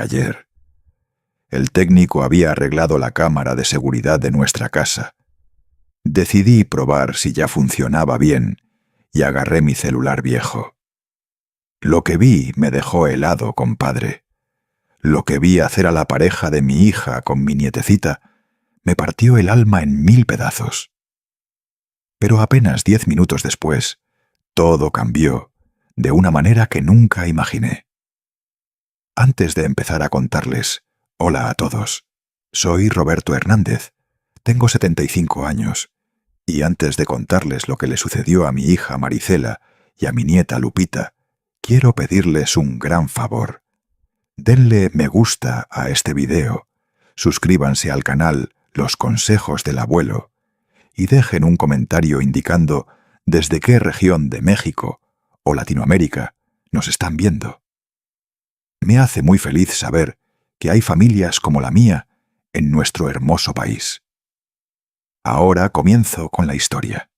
ayer. El técnico había arreglado la cámara de seguridad de nuestra casa. Decidí probar si ya funcionaba bien y agarré mi celular viejo. Lo que vi me dejó helado, compadre. Lo que vi hacer a la pareja de mi hija con mi nietecita me partió el alma en 1000 pedazos. Pero apenas 10 minutos después, todo cambió de una manera que nunca imaginé. Antes de empezar a contarles, hola a todos, soy Roberto Hernández, tengo 75 años, y antes de contarles lo que le sucedió a mi hija Maricela y a mi nieta Lupita, quiero pedirles un gran favor. Denle me gusta a este video, suscríbanse al canal Los Consejos del Abuelo y dejen un comentario indicando desde qué región de México o Latinoamérica nos están viendo. Me hace muy feliz saber que hay familias como la mía en nuestro hermoso país. Ahora comienzo con la historia.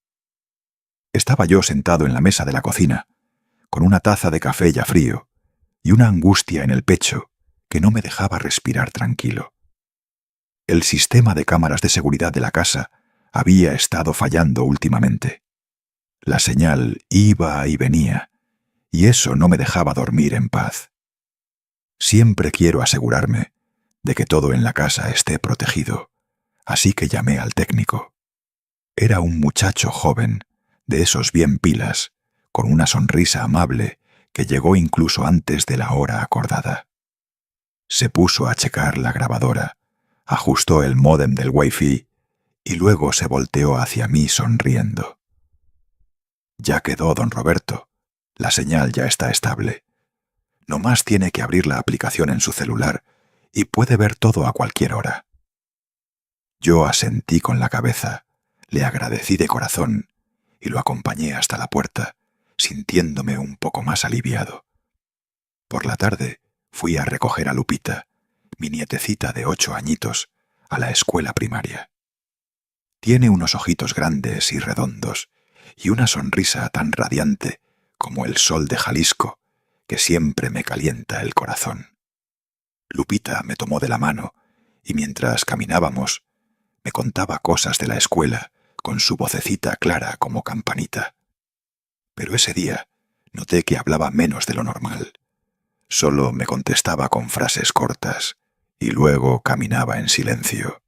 Estaba yo sentado en la mesa de la cocina, con una taza de café ya frío y una angustia en el pecho que no me dejaba respirar tranquilo. El sistema de cámaras de seguridad de la casa había estado fallando últimamente. La señal iba y venía, y eso no me dejaba dormir en paz. Siempre quiero asegurarme de que todo en la casa esté protegido, así que llamé al técnico. Era un muchacho joven, de esos bien pilas, con una sonrisa amable que llegó incluso antes de la hora acordada. Se puso a checar la grabadora, ajustó el módem del Wi-Fi y luego se volteó hacia mí sonriendo. Ya quedó, don Roberto. La señal ya está estable. Nomás tiene que abrir la aplicación en su celular y puede ver todo a cualquier hora. Yo asentí con la cabeza, le agradecí de corazón y lo acompañé hasta la puerta, sintiéndome un poco más aliviado. Por la tarde fui a recoger a Lupita, mi nietecita de 8 añitos, a la escuela primaria. Tiene unos ojitos grandes y redondos y una sonrisa tan radiante como el sol de Jalisco que siempre me calienta el corazón. Lupita me tomó de la mano y mientras caminábamos me contaba cosas de la escuela con su vocecita clara como campanita. Pero ese día noté que hablaba menos de lo normal. Solo me contestaba con frases cortas y luego caminaba en silencio,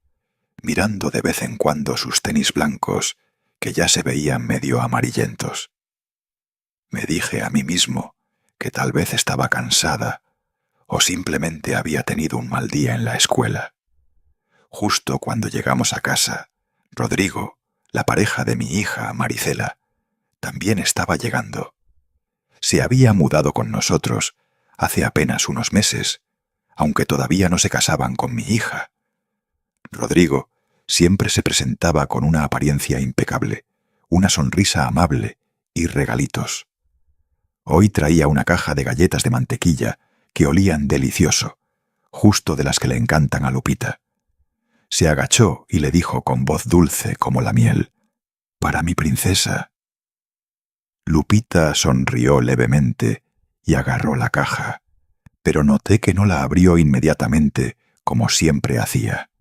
mirando de vez en cuando sus tenis blancos que ya se veían medio amarillentos. Me dije a mí mismo que tal vez estaba cansada o simplemente había tenido un mal día en la escuela. Justo cuando llegamos a casa, Rodrigo, la pareja de mi hija Maricela, también estaba llegando. Se había mudado con nosotros hace apenas unos meses, aunque todavía no se casaban con mi hija. Rodrigo siempre se presentaba con una apariencia impecable, una sonrisa amable y regalitos. Hoy traía una caja de galletas de mantequilla que olían delicioso, justo de las que le encantan a Lupita. Se agachó y le dijo con voz dulce como la miel: «Para mi princesa». Lupita sonrió levemente y agarró la caja, pero noté que no la abrió inmediatamente como siempre hacía.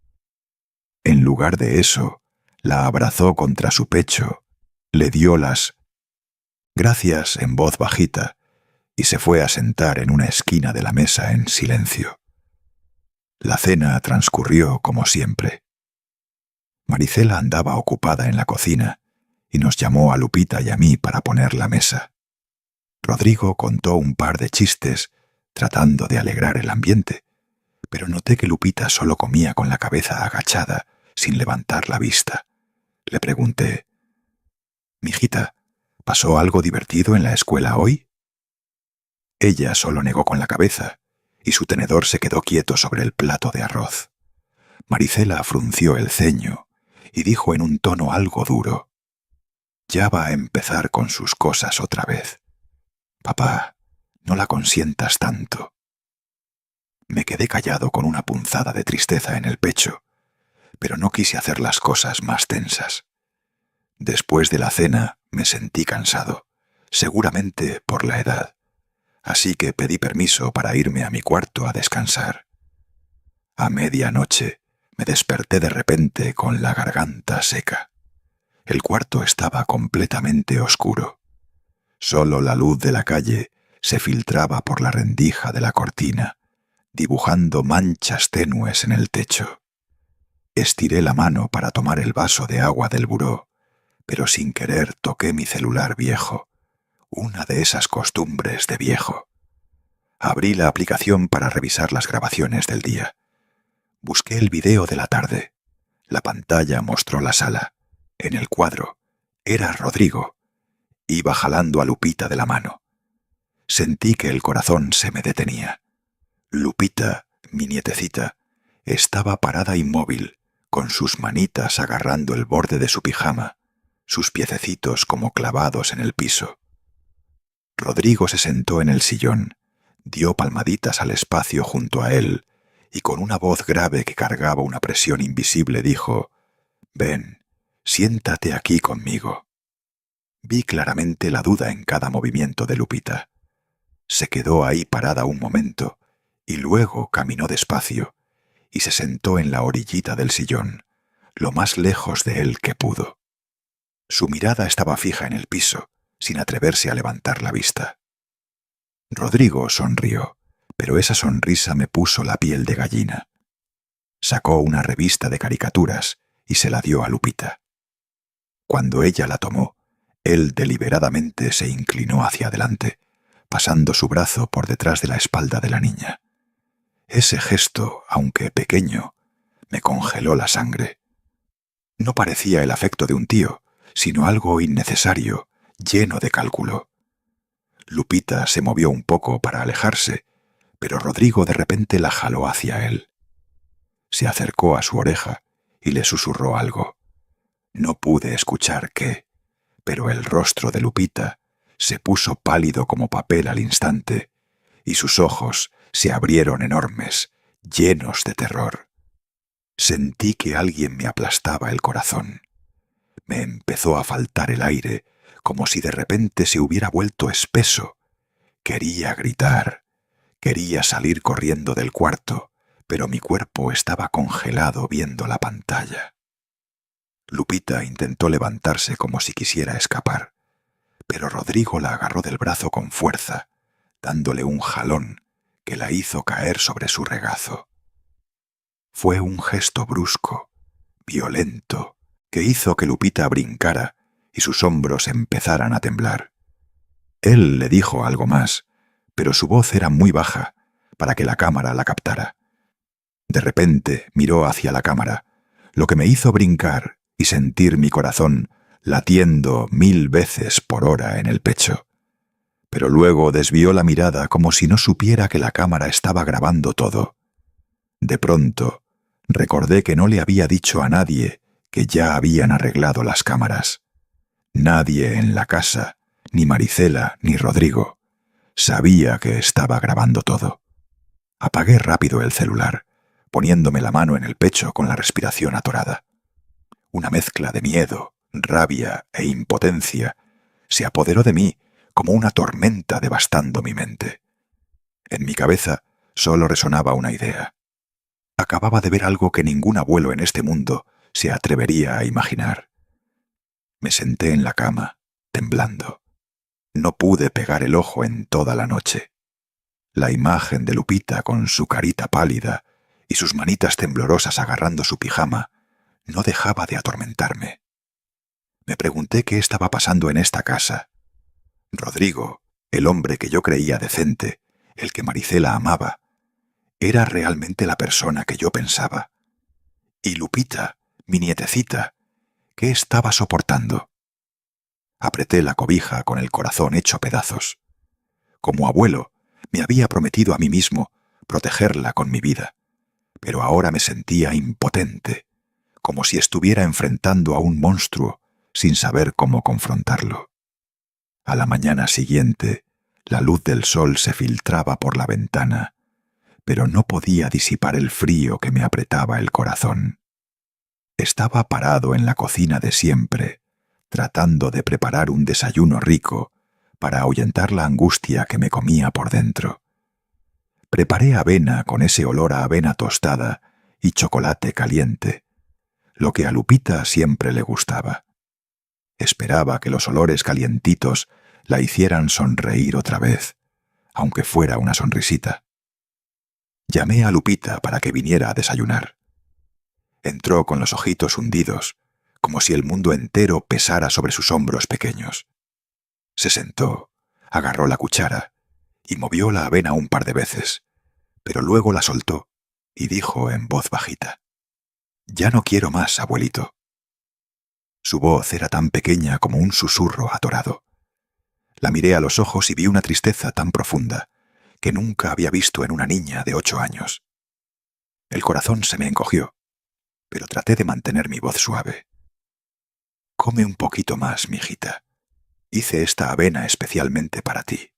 En lugar de eso, la abrazó contra su pecho, le dio las gracias en voz bajita y se fue a sentar en una esquina de la mesa en silencio. La cena transcurrió como siempre. Maricela andaba ocupada en la cocina y nos llamó a Lupita y a mí para poner la mesa. Rodrigo contó un par de chistes tratando de alegrar el ambiente, pero noté que Lupita solo comía con la cabeza agachada, sin levantar la vista. Le pregunté: «Mijita, ¿pasó algo divertido en la escuela hoy?». Ella solo negó con la cabeza, y su tenedor se quedó quieto sobre el plato de arroz. Maricela frunció el ceño y dijo en un tono algo duro: «Ya va a empezar con sus cosas otra vez. Papá, no la consientas tanto». Me quedé callado con una punzada de tristeza en el pecho, pero no quise hacer las cosas más tensas. Después de la cena me sentí cansado, seguramente por la edad, así que pedí permiso para irme a mi cuarto a descansar. A medianoche me desperté de repente con la garganta seca. El cuarto estaba completamente oscuro. Solo la luz de la calle se filtraba por la rendija de la cortina, dibujando manchas tenues en el techo. Estiré la mano para tomar el vaso de agua del buró, pero sin querer toqué mi celular viejo, una de esas costumbres de viejo. Abrí la aplicación para revisar las grabaciones del día. Busqué el video de la tarde. La pantalla mostró la sala. En el cuadro era Rodrigo. Iba jalando a Lupita de la mano. Sentí que el corazón se me detenía. Lupita, mi nietecita, estaba parada inmóvil, con sus manitas agarrando el borde de su pijama, sus piececitos como clavados en el piso. Rodrigo se sentó en el sillón, dio palmaditas al espacio junto a él y con una voz grave que cargaba una presión invisible dijo: «Ven, siéntate aquí conmigo». Vi claramente la duda en cada movimiento de Lupita. Se quedó ahí parada un momento y luego caminó despacio y se sentó en la orillita del sillón, lo más lejos de él que pudo. Su mirada estaba fija en el piso, sin atreverse a levantar la vista. Rodrigo sonrió, pero esa sonrisa me puso la piel de gallina. Sacó una revista de caricaturas y se la dio a Lupita. Cuando ella la tomó, él deliberadamente se inclinó hacia adelante, pasando su brazo por detrás de la espalda de la niña. Ese gesto, aunque pequeño, me congeló la sangre. No parecía el afecto de un tío, sino algo innecesario, lleno de cálculo. Lupita se movió un poco para alejarse, pero Rodrigo de repente la jaló hacia él. Se acercó a su oreja y le susurró algo. No pude escuchar qué, pero el rostro de Lupita se puso pálido como papel al instante y sus ojos se abrieron enormes, llenos de terror. Sentí que alguien me aplastaba el corazón. Me empezó a faltar el aire, como si de repente se hubiera vuelto espeso. Quería gritar, quería salir corriendo del cuarto, pero mi cuerpo estaba congelado viendo la pantalla. Lupita intentó levantarse como si quisiera escapar, pero Rodrigo la agarró del brazo con fuerza, dándole un jalón que la hizo caer sobre su regazo. Fue un gesto brusco, violento, que hizo que Lupita brincara y sus hombros empezaran a temblar. Él le dijo algo más, pero su voz era muy baja para que la cámara la captara. De repente miró hacia la cámara, lo que me hizo brincar y sentir mi corazón latiendo 1000 veces por hora en el pecho. Pero luego desvió la mirada como si no supiera que la cámara estaba grabando todo. De pronto, recordé que no le había dicho a nadie que ya habían arreglado las cámaras. Nadie en la casa, ni Maricela ni Rodrigo, sabía que estaba grabando todo. Apagué rápido el celular, poniéndome la mano en el pecho con la respiración atorada. Una mezcla de miedo, rabia e impotencia se apoderó de mí como una tormenta devastando mi mente. En mi cabeza solo resonaba una idea. Acababa de ver algo que ningún abuelo en este mundo se atrevería a imaginar. Me senté en la cama, temblando. No pude pegar el ojo en toda la noche. La imagen de Lupita con su carita pálida y sus manitas temblorosas agarrando su pijama no dejaba de atormentarme. Me pregunté qué estaba pasando en esta casa. Rodrigo, el hombre que yo creía decente, el que Maricela amaba, ¿era realmente la persona que yo pensaba? Y Lupita, mi nietecita, ¿qué estaba soportando? Apreté la cobija con el corazón hecho pedazos. Como abuelo, me había prometido a mí mismo protegerla con mi vida, pero ahora me sentía impotente, como si estuviera enfrentando a un monstruo sin saber cómo confrontarlo. A la mañana siguiente, la luz del sol se filtraba por la ventana, pero no podía disipar el frío que me apretaba el corazón. Estaba parado en la cocina de siempre, tratando de preparar un desayuno rico para ahuyentar la angustia que me comía por dentro. Preparé avena con ese olor a avena tostada y chocolate caliente, lo que a Lupita siempre le gustaba. Esperaba que los olores calientitos la hicieran sonreír otra vez, aunque fuera una sonrisita. Llamé a Lupita para que viniera a desayunar. Entró con los ojitos hundidos, como si el mundo entero pesara sobre sus hombros pequeños. Se sentó, agarró la cuchara y movió la avena un par de veces, pero luego la soltó y dijo en voz bajita: «Ya no quiero más, abuelito». Su voz era tan pequeña como un susurro atorado. La miré a los ojos y vi una tristeza tan profunda que nunca había visto en una niña de 8 años. El corazón se me encogió, pero traté de mantener mi voz suave. «Come un poquito más, mijita. Hice esta avena especialmente para ti».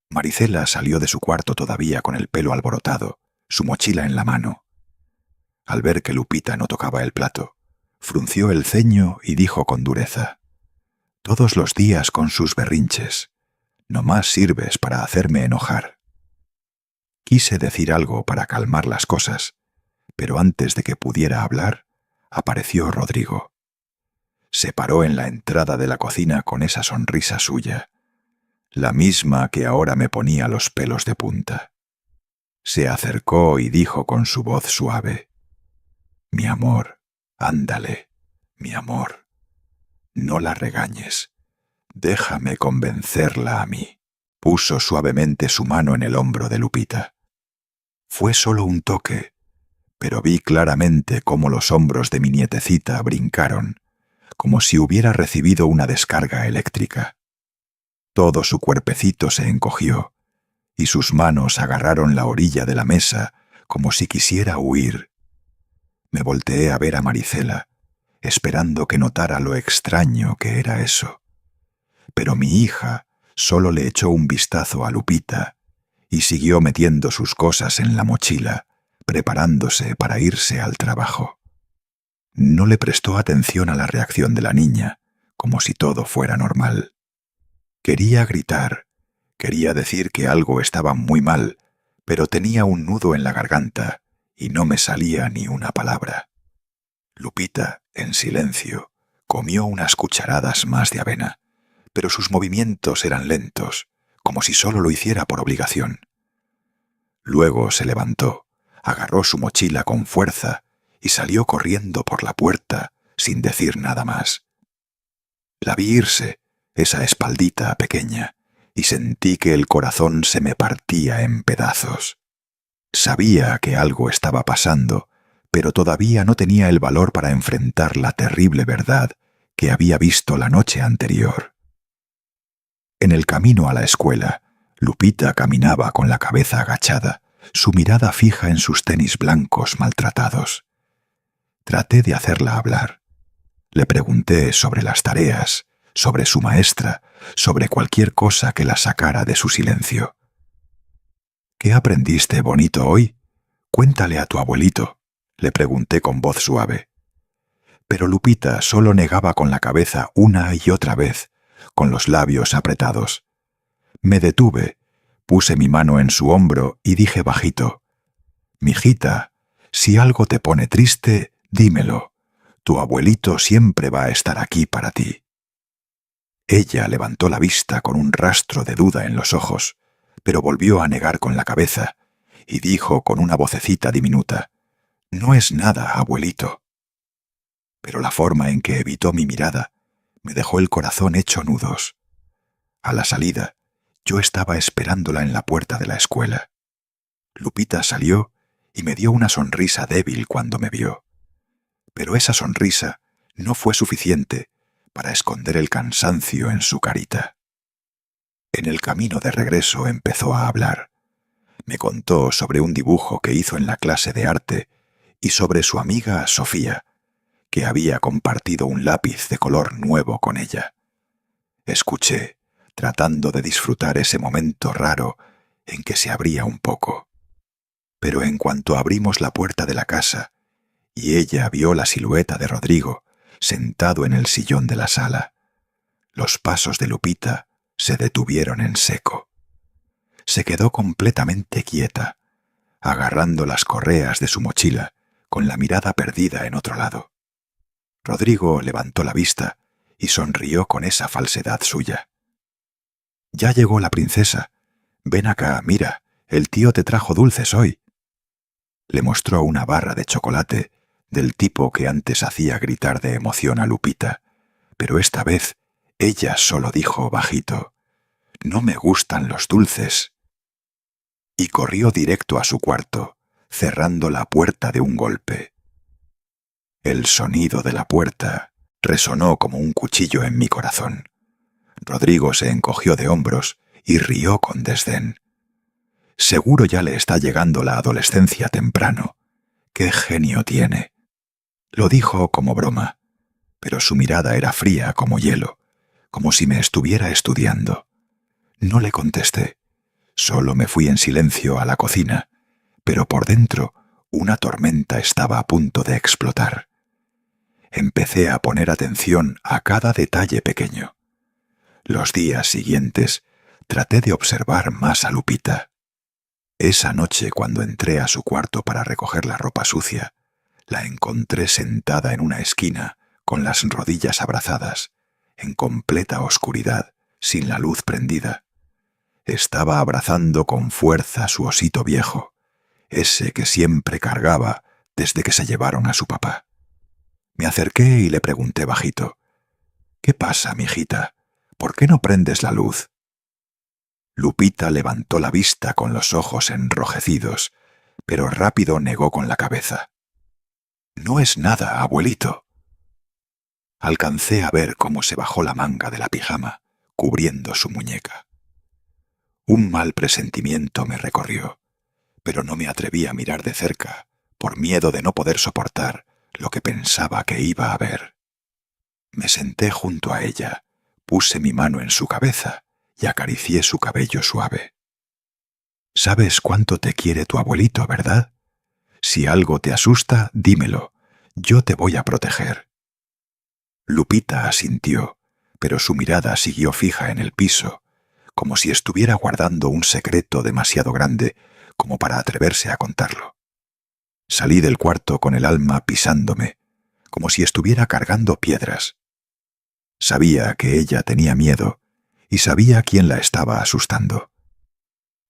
Maricela salió de su cuarto todavía con el pelo alborotado, su mochila en la mano. Al ver que Lupita no tocaba el plato, frunció el ceño y dijo con dureza: «Todos los días con sus berrinches. Nomás sirves para hacerme enojar». Quise decir algo para calmar las cosas, pero antes de que pudiera hablar, apareció Rodrigo. Se paró en la entrada de la cocina con esa sonrisa suya, la misma que ahora me ponía los pelos de punta. Se acercó y dijo con su voz suave: «Mi amor, ándale, mi amor. No la regañes. Déjame convencerla a mí». Puso suavemente su mano en el hombro de Lupita. Fue solo un toque, pero vi claramente cómo los hombros de mi nietecita brincaron, como si hubiera recibido una descarga eléctrica. Todo su cuerpecito se encogió, y sus manos agarraron la orilla de la mesa como si quisiera huir. Me volteé a ver a Maricela, esperando que notara lo extraño que era eso. Pero mi hija solo le echó un vistazo a Lupita y siguió metiendo sus cosas en la mochila, preparándose para irse al trabajo. No le prestó atención a la reacción de la niña, como si todo fuera normal. Quería gritar, quería decir que algo estaba muy mal, pero tenía un nudo en la garganta y no me salía ni una palabra. Lupita, en silencio, comió unas cucharadas más de avena, pero sus movimientos eran lentos, como si solo lo hiciera por obligación. Luego se levantó, agarró su mochila con fuerza y salió corriendo por la puerta sin decir nada más. La vi irse, esa espaldita pequeña, y sentí que el corazón se me partía en pedazos. Sabía que algo estaba pasando, pero todavía no tenía el valor para enfrentar la terrible verdad que había visto la noche anterior. En el camino a la escuela, Lupita caminaba con la cabeza agachada, su mirada fija en sus tenis blancos maltratados. Traté de hacerla hablar. Le pregunté sobre las tareas, sobre su maestra, sobre cualquier cosa que la sacara de su silencio. «¿Qué aprendiste bonito hoy? Cuéntale a tu abuelito», le pregunté con voz suave. Pero Lupita solo negaba con la cabeza una y otra vez, con los labios apretados. Me detuve, puse mi mano en su hombro y dije bajito: «Mijita, si algo te pone triste, dímelo. Tu abuelito siempre va a estar aquí para ti». Ella levantó la vista con un rastro de duda en los ojos, pero volvió a negar con la cabeza y dijo con una vocecita diminuta: «No es nada, abuelito». Pero la forma en que evitó mi mirada me dejó el corazón hecho nudos. A la salida, yo estaba esperándola en la puerta de la escuela. Lupita salió y me dio una sonrisa débil cuando me vio. Pero esa sonrisa no fue suficiente para esconder el cansancio en su carita. En el camino de regreso empezó a hablar. Me contó sobre un dibujo que hizo en la clase de arte y sobre su amiga Sofía, que había compartido un lápiz de color nuevo con ella. Escuché, tratando de disfrutar ese momento raro en que se abría un poco. Pero en cuanto abrimos la puerta de la casa y ella vio la silueta de Rodrigo sentado en el sillón de la sala, los pasos de Lupita se detuvieron en seco. Se quedó completamente quieta, agarrando las correas de su mochila, con la mirada perdida en otro lado. Rodrigo levantó la vista y sonrió con esa falsedad suya. «Ya llegó la princesa. Ven acá, mira, el tío te trajo dulces hoy». Le mostró una barra de chocolate del tipo que antes hacía gritar de emoción a Lupita, pero esta vez ella solo dijo bajito: «No me gustan los dulces». Y corrió directo a su cuarto, cerrando la puerta de un golpe. El sonido de la puerta resonó como un cuchillo en mi corazón. Rodrigo se encogió de hombros y rió con desdén. «Seguro ya le está llegando la adolescencia temprano. ¡Qué genio tiene!». Lo dijo como broma, pero su mirada era fría como hielo, como si me estuviera estudiando. No le contesté. Solo me fui en silencio a la cocina, pero por dentro una tormenta estaba a punto de explotar. Empecé a poner atención a cada detalle pequeño. Los días siguientes traté de observar más a Lupita. Esa noche, cuando entré a su cuarto para recoger la ropa sucia, la encontré sentada en una esquina, con las rodillas abrazadas, en completa oscuridad, sin la luz prendida. Estaba abrazando con fuerza a su osito viejo, ese que siempre cargaba desde que se llevaron a su papá. Me acerqué y le pregunté bajito: «¿Qué pasa, mijita? ¿Por qué no prendes la luz?». Lupita levantó la vista con los ojos enrojecidos, pero rápido negó con la cabeza. «No es nada, abuelito». Alcancé a ver cómo se bajó la manga de la pijama, cubriendo su muñeca. Un mal presentimiento me recorrió, pero no me atreví a mirar de cerca, por miedo de no poder soportar lo que pensaba que iba a ver. Me senté junto a ella, puse mi mano en su cabeza y acaricié su cabello suave. «Sabes cuánto te quiere tu abuelito, ¿verdad? Si algo te asusta, dímelo. Yo te voy a proteger». Lupita asintió, pero su mirada siguió fija en el piso, como si estuviera guardando un secreto demasiado grande como para atreverse a contarlo. Salí del cuarto con el alma pisándome, como si estuviera cargando piedras. Sabía que ella tenía miedo y sabía quién la estaba asustando.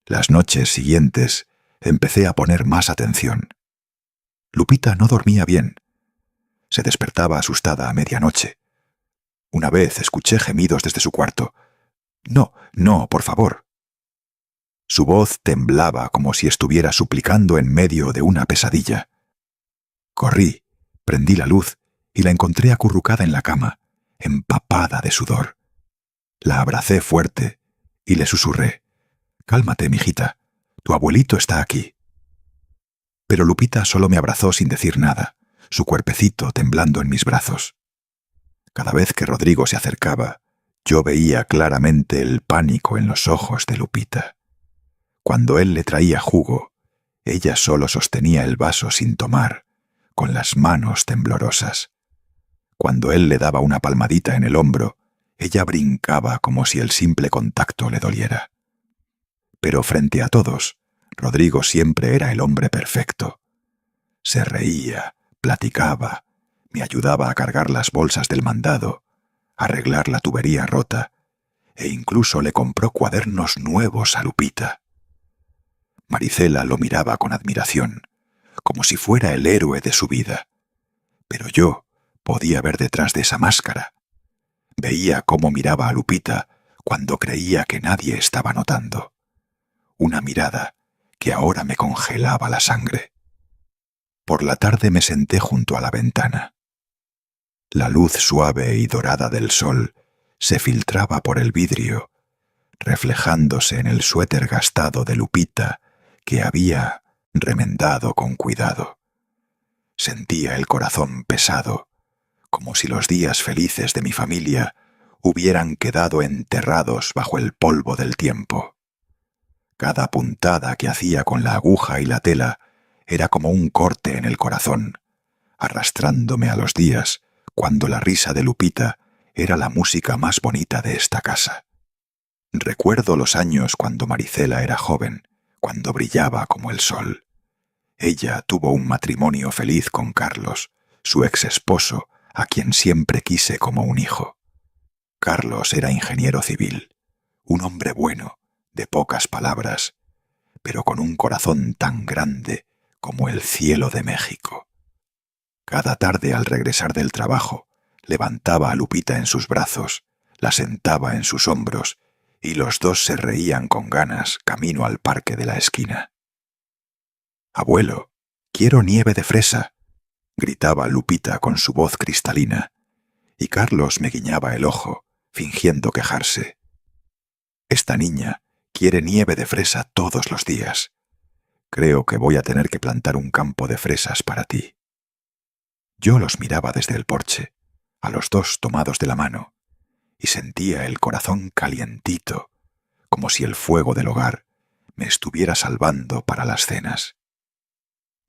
Las noches siguientes empecé a poner más atención. Lupita no dormía bien. Se despertaba asustada a medianoche. Una vez escuché gemidos desde su cuarto. «No, no, por favor». Su voz temblaba como si estuviera suplicando en medio de una pesadilla. Corrí, prendí la luz y la encontré acurrucada en la cama, empapada de sudor. La abracé fuerte y le susurré: «Cálmate, mijita, tu abuelito está aquí». Pero Lupita solo me abrazó sin decir nada, su cuerpecito temblando en mis brazos. Cada vez que Rodrigo se acercaba, yo veía claramente el pánico en los ojos de Lupita. Cuando él le traía jugo, ella solo sostenía el vaso sin tomar, con las manos temblorosas. Cuando él le daba una palmadita en el hombro, ella brincaba como si el simple contacto le doliera. Pero frente a todos, Rodrigo siempre era el hombre perfecto. Se reía, platicaba, me ayudaba a cargar las bolsas del mandado, a arreglar la tubería rota, e incluso le compró cuadernos nuevos a Lupita. Maricela lo miraba con admiración, como si fuera el héroe de su vida. Pero yo podía ver detrás de esa máscara. Veía cómo miraba a Lupita cuando creía que nadie estaba notando. Una mirada que ahora me congelaba la sangre. Por la tarde me senté junto a la ventana. La luz suave y dorada del sol se filtraba por el vidrio, reflejándose en el suéter gastado de Lupita que había remendado con cuidado. Sentía el corazón pesado, como si los días felices de mi familia hubieran quedado enterrados bajo el polvo del tiempo. Cada puntada que hacía con la aguja y la tela era como un corte en el corazón, arrastrándome a los días cuando la risa de Lupita era la música más bonita de esta casa. Recuerdo los años cuando Maricela era joven, cuando brillaba como el sol. Ella tuvo un matrimonio feliz con Carlos, su ex esposo, a quien siempre quise como un hijo. Carlos era ingeniero civil, un hombre bueno, de pocas palabras, pero con un corazón tan grande como el cielo de México. Cada tarde al regresar del trabajo, levantaba a Lupita en sus brazos, la sentaba en sus hombros, y los dos se reían con ganas camino al parque de la esquina. «Abuelo, quiero nieve de fresa», gritaba Lupita con su voz cristalina, y Carlos me guiñaba el ojo, fingiendo quejarse. «Esta niña quiere nieve de fresa todos los días. Creo que voy a tener que plantar un campo de fresas para ti». Yo los miraba desde el porche, a los dos tomados de la mano, y sentía el corazón calientito, como si el fuego del hogar me estuviera salvando para las cenas.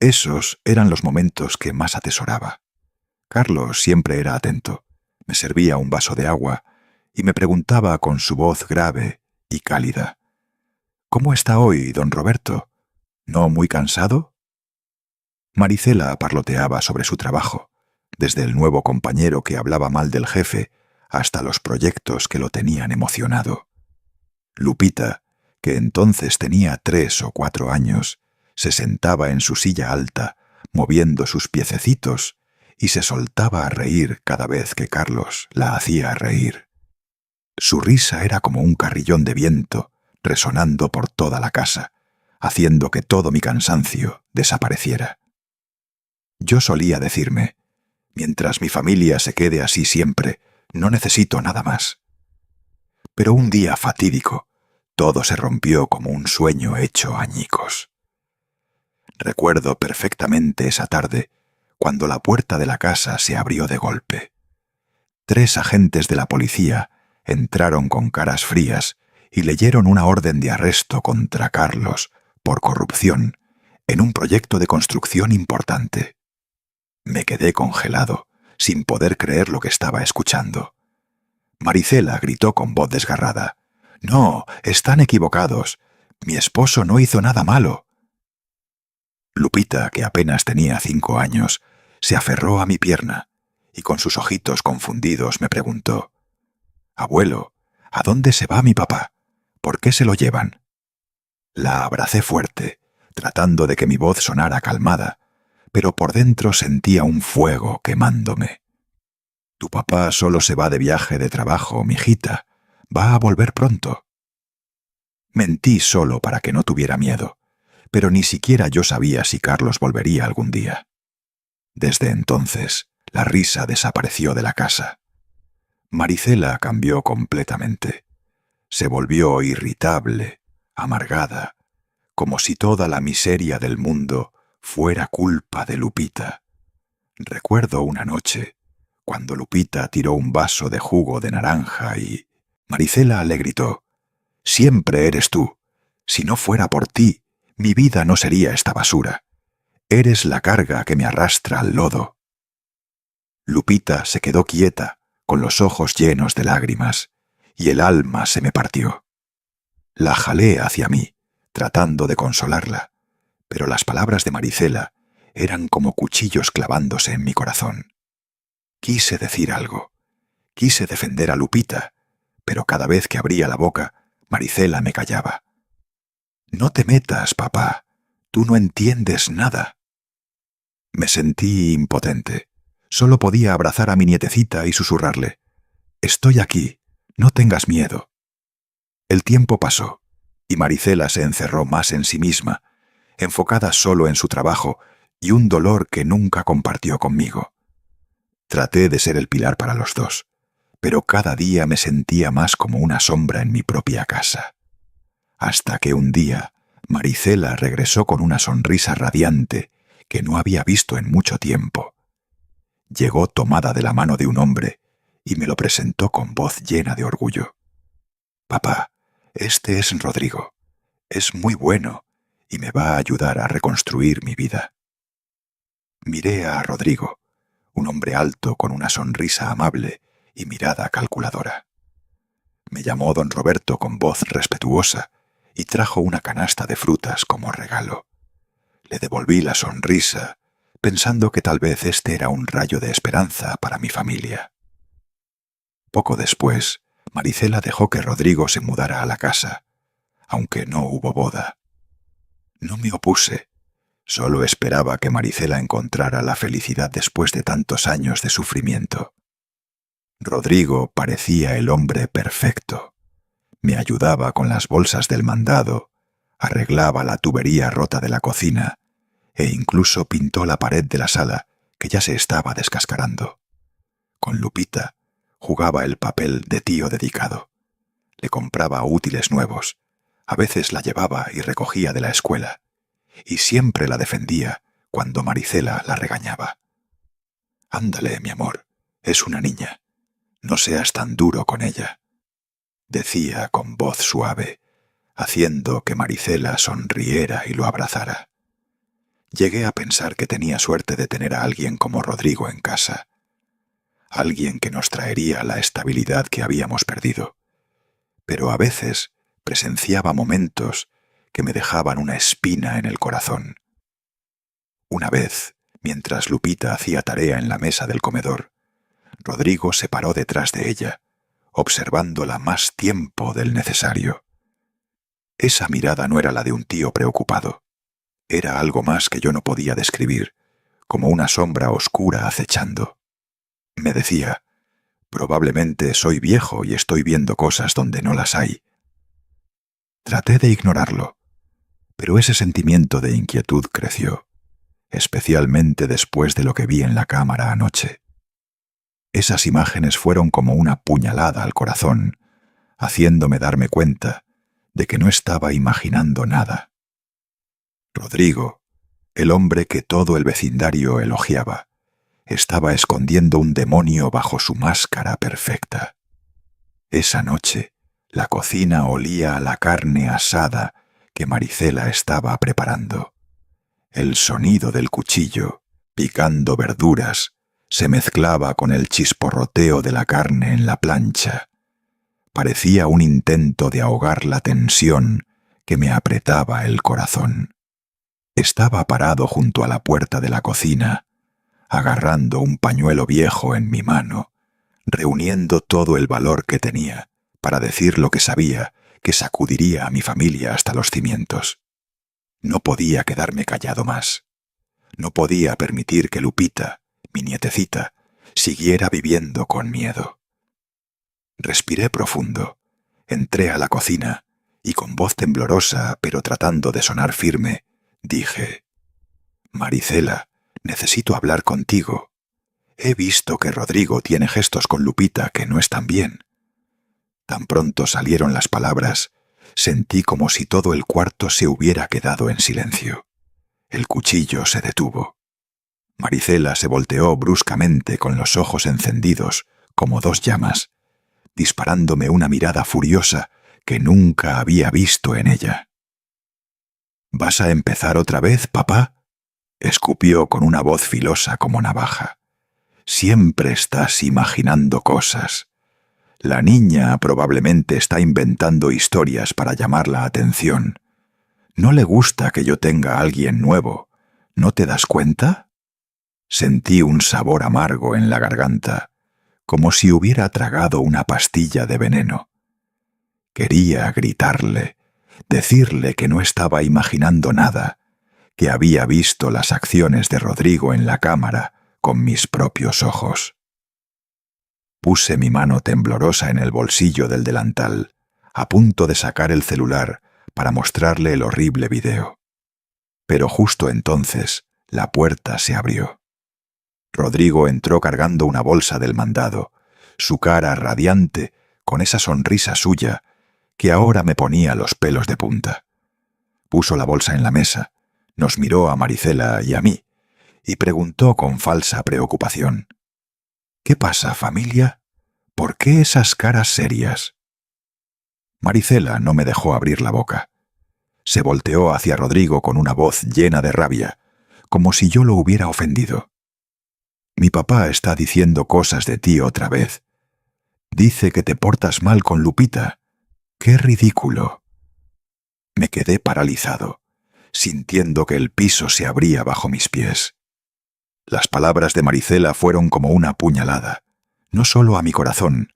Esos eran los momentos que más atesoraba. Carlos siempre era atento, me servía un vaso de agua y me preguntaba con su voz grave y cálida: «¿Cómo está hoy, don Roberto? ¿No muy cansado?». Maricela parloteaba sobre su trabajo, desde el nuevo compañero que hablaba mal del jefe hasta los proyectos que lo tenían emocionado. Lupita, que entonces tenía 3 o 4 años, se sentaba en su silla alta, moviendo sus piececitos, y se soltaba a reír cada vez que Carlos la hacía reír. Su risa era como un carrillón de viento, resonando por toda la casa, haciendo que todo mi cansancio desapareciera. Yo solía decirme: mientras mi familia se quede así siempre, no necesito nada más. Pero un día fatídico, todo se rompió como un sueño hecho añicos. Recuerdo perfectamente esa tarde, cuando la puerta de la casa se abrió de golpe. 3 agentes de la policía entraron con caras frías y leyeron una orden de arresto contra Carlos por corrupción en un proyecto de construcción importante. Me quedé congelado, sin poder creer lo que estaba escuchando. Maricela gritó con voz desgarrada: «No, están equivocados. Mi esposo no hizo nada malo». Lupita, que apenas tenía 5 años, se aferró a mi pierna y con sus ojitos confundidos me preguntó: «Abuelo, ¿a dónde se va mi papá? ¿Por qué se lo llevan?». La abracé fuerte, tratando de que mi voz sonara calmada, pero por dentro sentía un fuego quemándome. «Tu papá solo se va de viaje de trabajo, mijita. Va a volver pronto». Mentí solo para que no tuviera miedo, pero ni siquiera yo sabía si Carlos volvería algún día. Desde entonces, la risa desapareció de la casa. Maricela cambió completamente. Se volvió irritable, amargada, como si toda la miseria del mundo fuera culpa de Lupita. Recuerdo una noche, cuando Lupita tiró un vaso de jugo de naranja y Maricela le gritó: «Siempre eres tú. Si no fuera por ti, mi vida no sería esta basura. Eres la carga que me arrastra al lodo». Lupita se quedó quieta, con los ojos llenos de lágrimas, y el alma se me partió. La jalé hacia mí, tratando de consolarla, pero las palabras de Maricela eran como cuchillos clavándose en mi corazón. Quise decir algo, quise defender a Lupita, pero cada vez que abría la boca, Maricela me callaba. «No te metas, papá. Tú no entiendes nada». Me sentí impotente. Solo podía abrazar a mi nietecita y susurrarle: «Estoy aquí. No tengas miedo». El tiempo pasó, y Maricela se encerró más en sí misma, enfocada solo en su trabajo y un dolor que nunca compartió conmigo. Traté de ser el pilar para los dos, pero cada día me sentía más como una sombra en mi propia casa. Hasta que un día Maricela regresó con una sonrisa radiante que no había visto en mucho tiempo. Llegó tomada de la mano de un hombre y me lo presentó con voz llena de orgullo. «Papá, este es Rodrigo. Es muy bueno y me va a ayudar a reconstruir mi vida». Miré a Rodrigo, un hombre alto con una sonrisa amable y mirada calculadora. Me llamó don Roberto con voz respetuosa y trajo una canasta de frutas como regalo. Le devolví la sonrisa, pensando que tal vez este era un rayo de esperanza para mi familia. Poco después, Maricela dejó que Rodrigo se mudara a la casa, aunque no hubo boda. No me opuse, solo esperaba que Maricela encontrara la felicidad después de tantos años de sufrimiento. Rodrigo parecía el hombre perfecto. Me ayudaba con las bolsas del mandado, arreglaba la tubería rota de la cocina e incluso pintó la pared de la sala que ya se estaba descascarando. Con Lupita jugaba el papel de tío dedicado. Le compraba útiles nuevos, a veces la llevaba y recogía de la escuela, y siempre la defendía cuando Maricela la regañaba. «Ándale, mi amor, es una niña. No seas tan duro con ella», decía con voz suave, haciendo que Maricela sonriera y lo abrazara. Llegué a pensar que tenía suerte de tener a alguien como Rodrigo en casa, alguien que nos traería la estabilidad que habíamos perdido, pero a veces presenciaba momentos que me dejaban una espina en el corazón. Una vez, mientras Lupita hacía tarea en la mesa del comedor, Rodrigo se paró detrás de ella, observándola más tiempo del necesario. Esa mirada no era la de un tío preocupado. Era algo más que yo no podía describir, como una sombra oscura acechando. Me decía, probablemente soy viejo y estoy viendo cosas donde no las hay. Traté de ignorarlo, pero ese sentimiento de inquietud creció, especialmente después de lo que vi en la cámara anoche. Esas imágenes fueron como una puñalada al corazón, haciéndome darme cuenta de que no estaba imaginando nada. Rodrigo, el hombre que todo el vecindario elogiaba, estaba escondiendo un demonio bajo su máscara perfecta. Esa noche, la cocina olía a la carne asada que Maricela estaba preparando. El sonido del cuchillo, picando verduras, se mezclaba con el chisporroteo de la carne en la plancha. Parecía un intento de ahogar la tensión que me apretaba el corazón. Estaba parado junto a la puerta de la cocina, agarrando un pañuelo viejo en mi mano, reuniendo todo el valor que tenía para decir lo que sabía que sacudiría a mi familia hasta los cimientos. No podía quedarme callado más. No podía permitir que Lupita, mi nietecita, siguiera viviendo con miedo. Respiré profundo, entré a la cocina y con voz temblorosa, pero tratando de sonar firme, dije: «Maricela, necesito hablar contigo. He visto que Rodrigo tiene gestos con Lupita que no están bien». Tan pronto salieron las palabras, sentí como si todo el cuarto se hubiera quedado en silencio. El cuchillo se detuvo. Maricela se volteó bruscamente con los ojos encendidos como dos llamas, disparándome una mirada furiosa que nunca había visto en ella. «¿Vas a empezar otra vez, papá?», escupió con una voz filosa como navaja. «Siempre estás imaginando cosas. La niña probablemente está inventando historias para llamar la atención. No le gusta que yo tenga a alguien nuevo. ¿No te das cuenta?». Sentí un sabor amargo en la garganta, como si hubiera tragado una pastilla de veneno. Quería gritarle, decirle que no estaba imaginando nada, que había visto las acciones de Rodrigo en la cámara con mis propios ojos. Puse mi mano temblorosa en el bolsillo del delantal, a punto de sacar el celular para mostrarle el horrible video. Pero justo entonces la puerta se abrió. Rodrigo entró cargando una bolsa del mandado, su cara radiante, con esa sonrisa suya que ahora me ponía los pelos de punta. Puso la bolsa en la mesa, nos miró a Maricela y a mí, y preguntó con falsa preocupación: «¿Qué pasa, familia? ¿Por qué esas caras serias?». Maricela no me dejó abrir la boca. Se volteó hacia Rodrigo con una voz llena de rabia, como si yo lo hubiera ofendido. «Mi papá está diciendo cosas de ti otra vez. Dice que te portas mal con Lupita. ¡Qué ridículo! Me quedé paralizado, sintiendo que el piso se abría bajo mis pies. Las palabras de Maricela fueron como una puñalada, no solo a mi corazón,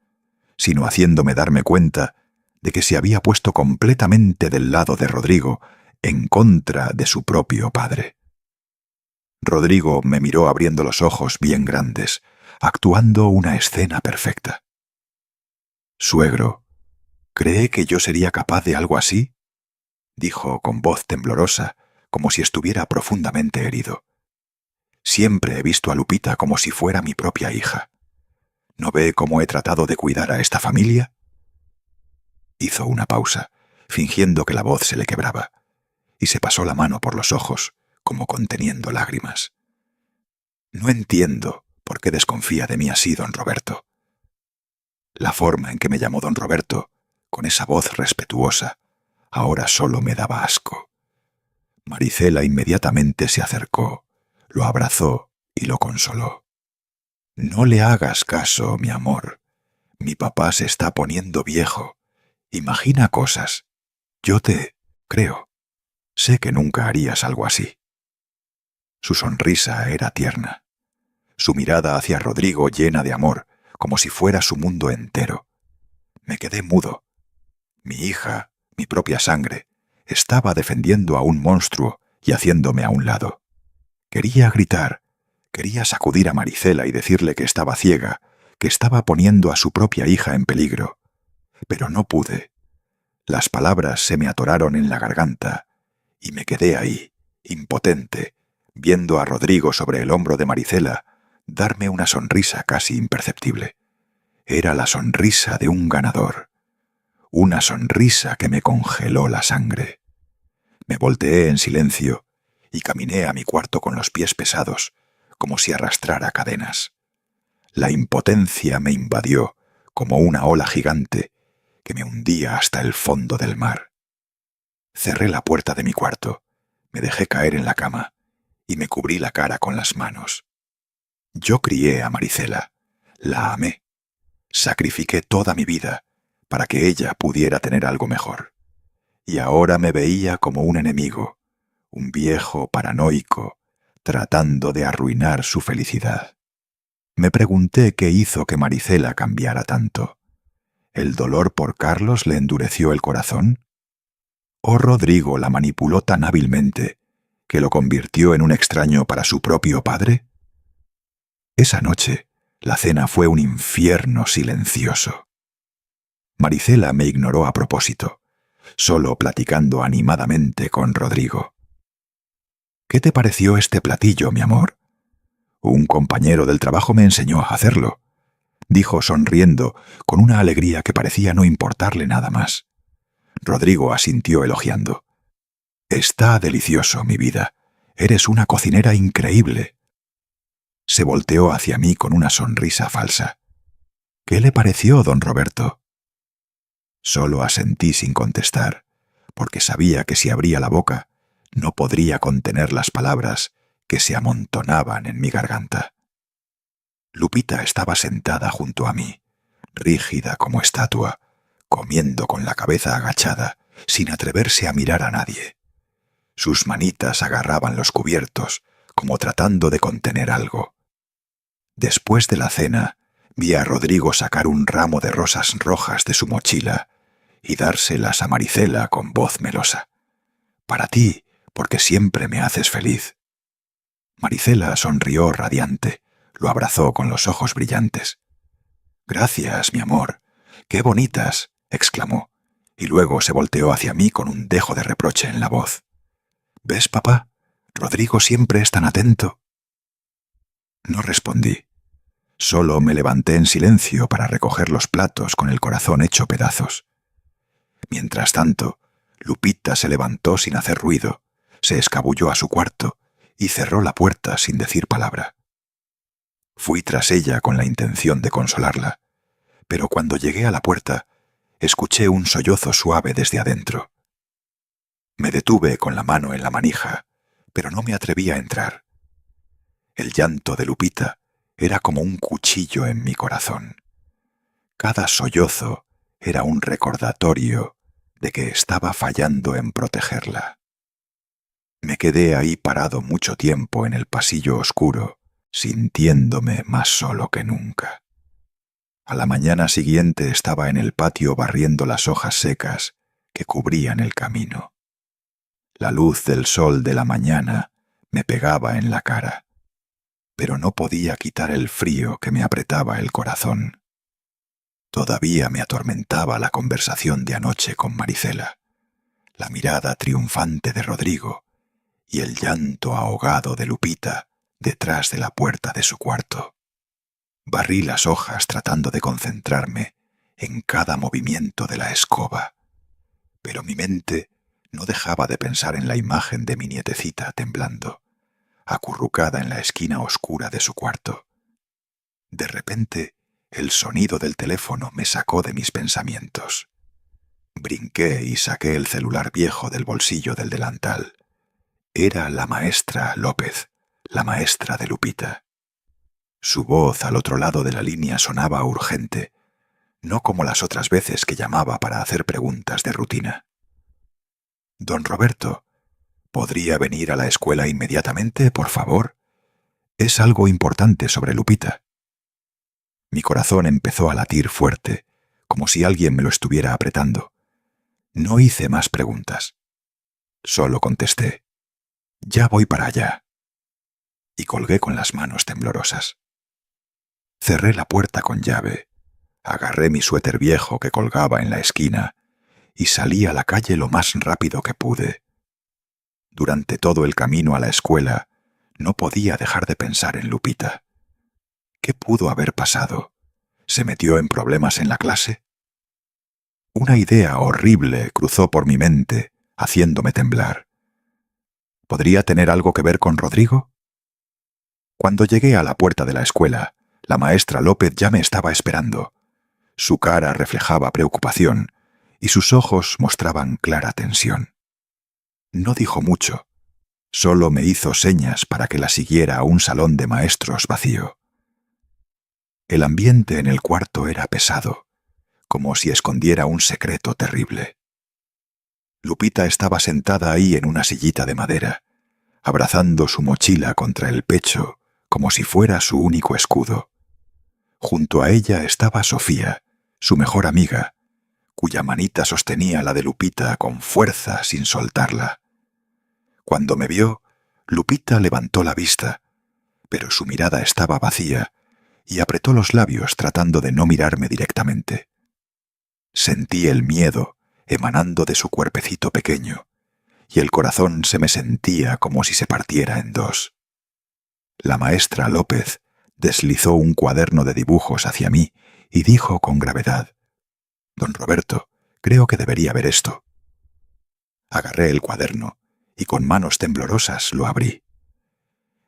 sino haciéndome darme cuenta de que se había puesto completamente del lado de Rodrigo, en contra de su propio padre. Rodrigo me miró abriendo los ojos bien grandes, actuando una escena perfecta. «Suegro, ¿cree que yo sería capaz de algo así?», dijo con voz temblorosa, como si estuviera profundamente herido. «Siempre he visto a Lupita como si fuera mi propia hija. ¿No ve cómo he tratado de cuidar a esta familia?». Hizo una pausa, fingiendo que la voz se le quebraba, y se pasó la mano por los ojos, como conteniendo lágrimas. «No entiendo por qué desconfía de mí así, don Roberto». La forma en que me llamó don Roberto, con esa voz respetuosa, ahora solo me daba asco. Maricela inmediatamente se acercó, lo abrazó y lo consoló. «No le hagas caso, mi amor. Mi papá se está poniendo viejo. Imagina cosas. Yo te creo. Sé que nunca harías algo así». Su sonrisa era tierna. Su mirada hacia Rodrigo llena de amor, como si fuera su mundo entero. Me quedé mudo. Mi hija, mi propia sangre, estaba defendiendo a un monstruo y haciéndome a un lado. Quería gritar, quería sacudir a Maricela y decirle que estaba ciega, que estaba poniendo a su propia hija en peligro. Pero no pude. Las palabras se me atoraron en la garganta y me quedé ahí, impotente, viendo a Rodrigo sobre el hombro de Maricela darme una sonrisa casi imperceptible. Era la sonrisa de un ganador. Una sonrisa que me congeló la sangre. Me volteé en silencio y caminé a mi cuarto con los pies pesados, como si arrastrara cadenas. La impotencia me invadió como una ola gigante que me hundía hasta el fondo del mar. Cerré la puerta de mi cuarto, me dejé caer en la cama y me cubrí la cara con las manos. Yo crié a Maricela, la amé, sacrifiqué toda mi vida para que ella pudiera tener algo mejor. Y ahora me veía como un enemigo, un viejo paranoico, tratando de arruinar su felicidad. Me pregunté qué hizo que Maricela cambiara tanto. ¿El dolor por Carlos le endureció el corazón? ¿O Rodrigo la manipuló tan hábilmente que lo convirtió en un extraño para su propio padre? Esa noche, la cena fue un infierno silencioso. Maricela me ignoró a propósito, solo platicando animadamente con Rodrigo. «¿Qué te pareció este platillo, mi amor? Un compañero del trabajo me enseñó a hacerlo», dijo sonriendo con una alegría que parecía no importarle nada más. Rodrigo asintió elogiando. «Está delicioso, mi vida. Eres una cocinera increíble». Se volteó hacia mí con una sonrisa falsa. «¿Qué le pareció, don Roberto?». Solo asentí sin contestar, porque sabía que si abría la boca no podría contener las palabras que se amontonaban en mi garganta. Lupita estaba sentada junto a mí, rígida como estatua, comiendo con la cabeza agachada, sin atreverse a mirar a nadie. Sus manitas agarraban los cubiertos, como tratando de contener algo. Después de la cena, vi a Rodrigo sacar un ramo de rosas rojas de su mochila y dárselas a Maricela con voz melosa. «Para ti, porque siempre me haces feliz». Maricela sonrió radiante, lo abrazó con los ojos brillantes. «Gracias, mi amor. ¡Qué bonitas!», exclamó, y luego se volteó hacia mí con un dejo de reproche en la voz. «¿Ves, papá? Rodrigo siempre es tan atento». No respondí. Solo me levanté en silencio para recoger los platos con el corazón hecho pedazos. Mientras tanto, Lupita se levantó sin hacer ruido, se escabulló a su cuarto y cerró la puerta sin decir palabra. Fui tras ella con la intención de consolarla, pero cuando llegué a la puerta, escuché un sollozo suave desde adentro. Me detuve con la mano en la manija, pero no me atreví a entrar. El llanto de Lupita era como un cuchillo en mi corazón. Cada sollozo era un recordatorio de que estaba fallando en protegerla. Me quedé ahí parado mucho tiempo en el pasillo oscuro, sintiéndome más solo que nunca. A la mañana siguiente estaba en el patio barriendo las hojas secas que cubrían el camino. La luz del sol de la mañana me pegaba en la cara, pero no podía quitar el frío que me apretaba el corazón. Todavía me atormentaba la conversación de anoche con Maricela, la mirada triunfante de Rodrigo y el llanto ahogado de Lupita detrás de la puerta de su cuarto. Barrí las hojas tratando de concentrarme en cada movimiento de la escoba, pero mi mente no dejaba de pensar en la imagen de mi nietecita temblando, acurrucada en la esquina oscura de su cuarto. De repente, el sonido del teléfono me sacó de mis pensamientos. Brinqué y saqué el celular viejo del bolsillo del delantal. Era la maestra López, la maestra de Lupita. Su voz al otro lado de la línea sonaba urgente, no como las otras veces que llamaba para hacer preguntas de rutina. «Don Roberto, ¿podría venir a la escuela inmediatamente, por favor? Es algo importante sobre Lupita». Mi corazón empezó a latir fuerte, como si alguien me lo estuviera apretando. No hice más preguntas. Solo contesté: «Ya voy para allá». Y colgué con las manos temblorosas. Cerré la puerta con llave, agarré mi suéter viejo que colgaba en la esquina y salí a la calle lo más rápido que pude. Durante todo el camino a la escuela no podía dejar de pensar en Lupita. ¿Qué pudo haber pasado? ¿Se metió en problemas en la clase? Una idea horrible cruzó por mi mente, haciéndome temblar. ¿Podría tener algo que ver con Rodrigo? Cuando llegué a la puerta de la escuela, la maestra López ya me estaba esperando. Su cara reflejaba preocupación y sus ojos mostraban clara tensión. No dijo mucho, solo me hizo señas para que la siguiera a un salón de maestros vacío. El ambiente en el cuarto era pesado, como si escondiera un secreto terrible. Lupita estaba sentada ahí en una sillita de madera, abrazando su mochila contra el pecho como si fuera su único escudo. Junto a ella estaba Sofía, su mejor amiga, cuya manita sostenía la de Lupita con fuerza sin soltarla. Cuando me vio, Lupita levantó la vista, pero su mirada estaba vacía y apretó los labios tratando de no mirarme directamente. Sentí el miedo emanando de su cuerpecito pequeño, y el corazón se me sentía como si se partiera en dos. La maestra López deslizó un cuaderno de dibujos hacia mí y dijo con gravedad: «Don Roberto, creo que debería ver esto». Agarré el cuaderno y con manos temblorosas lo abrí.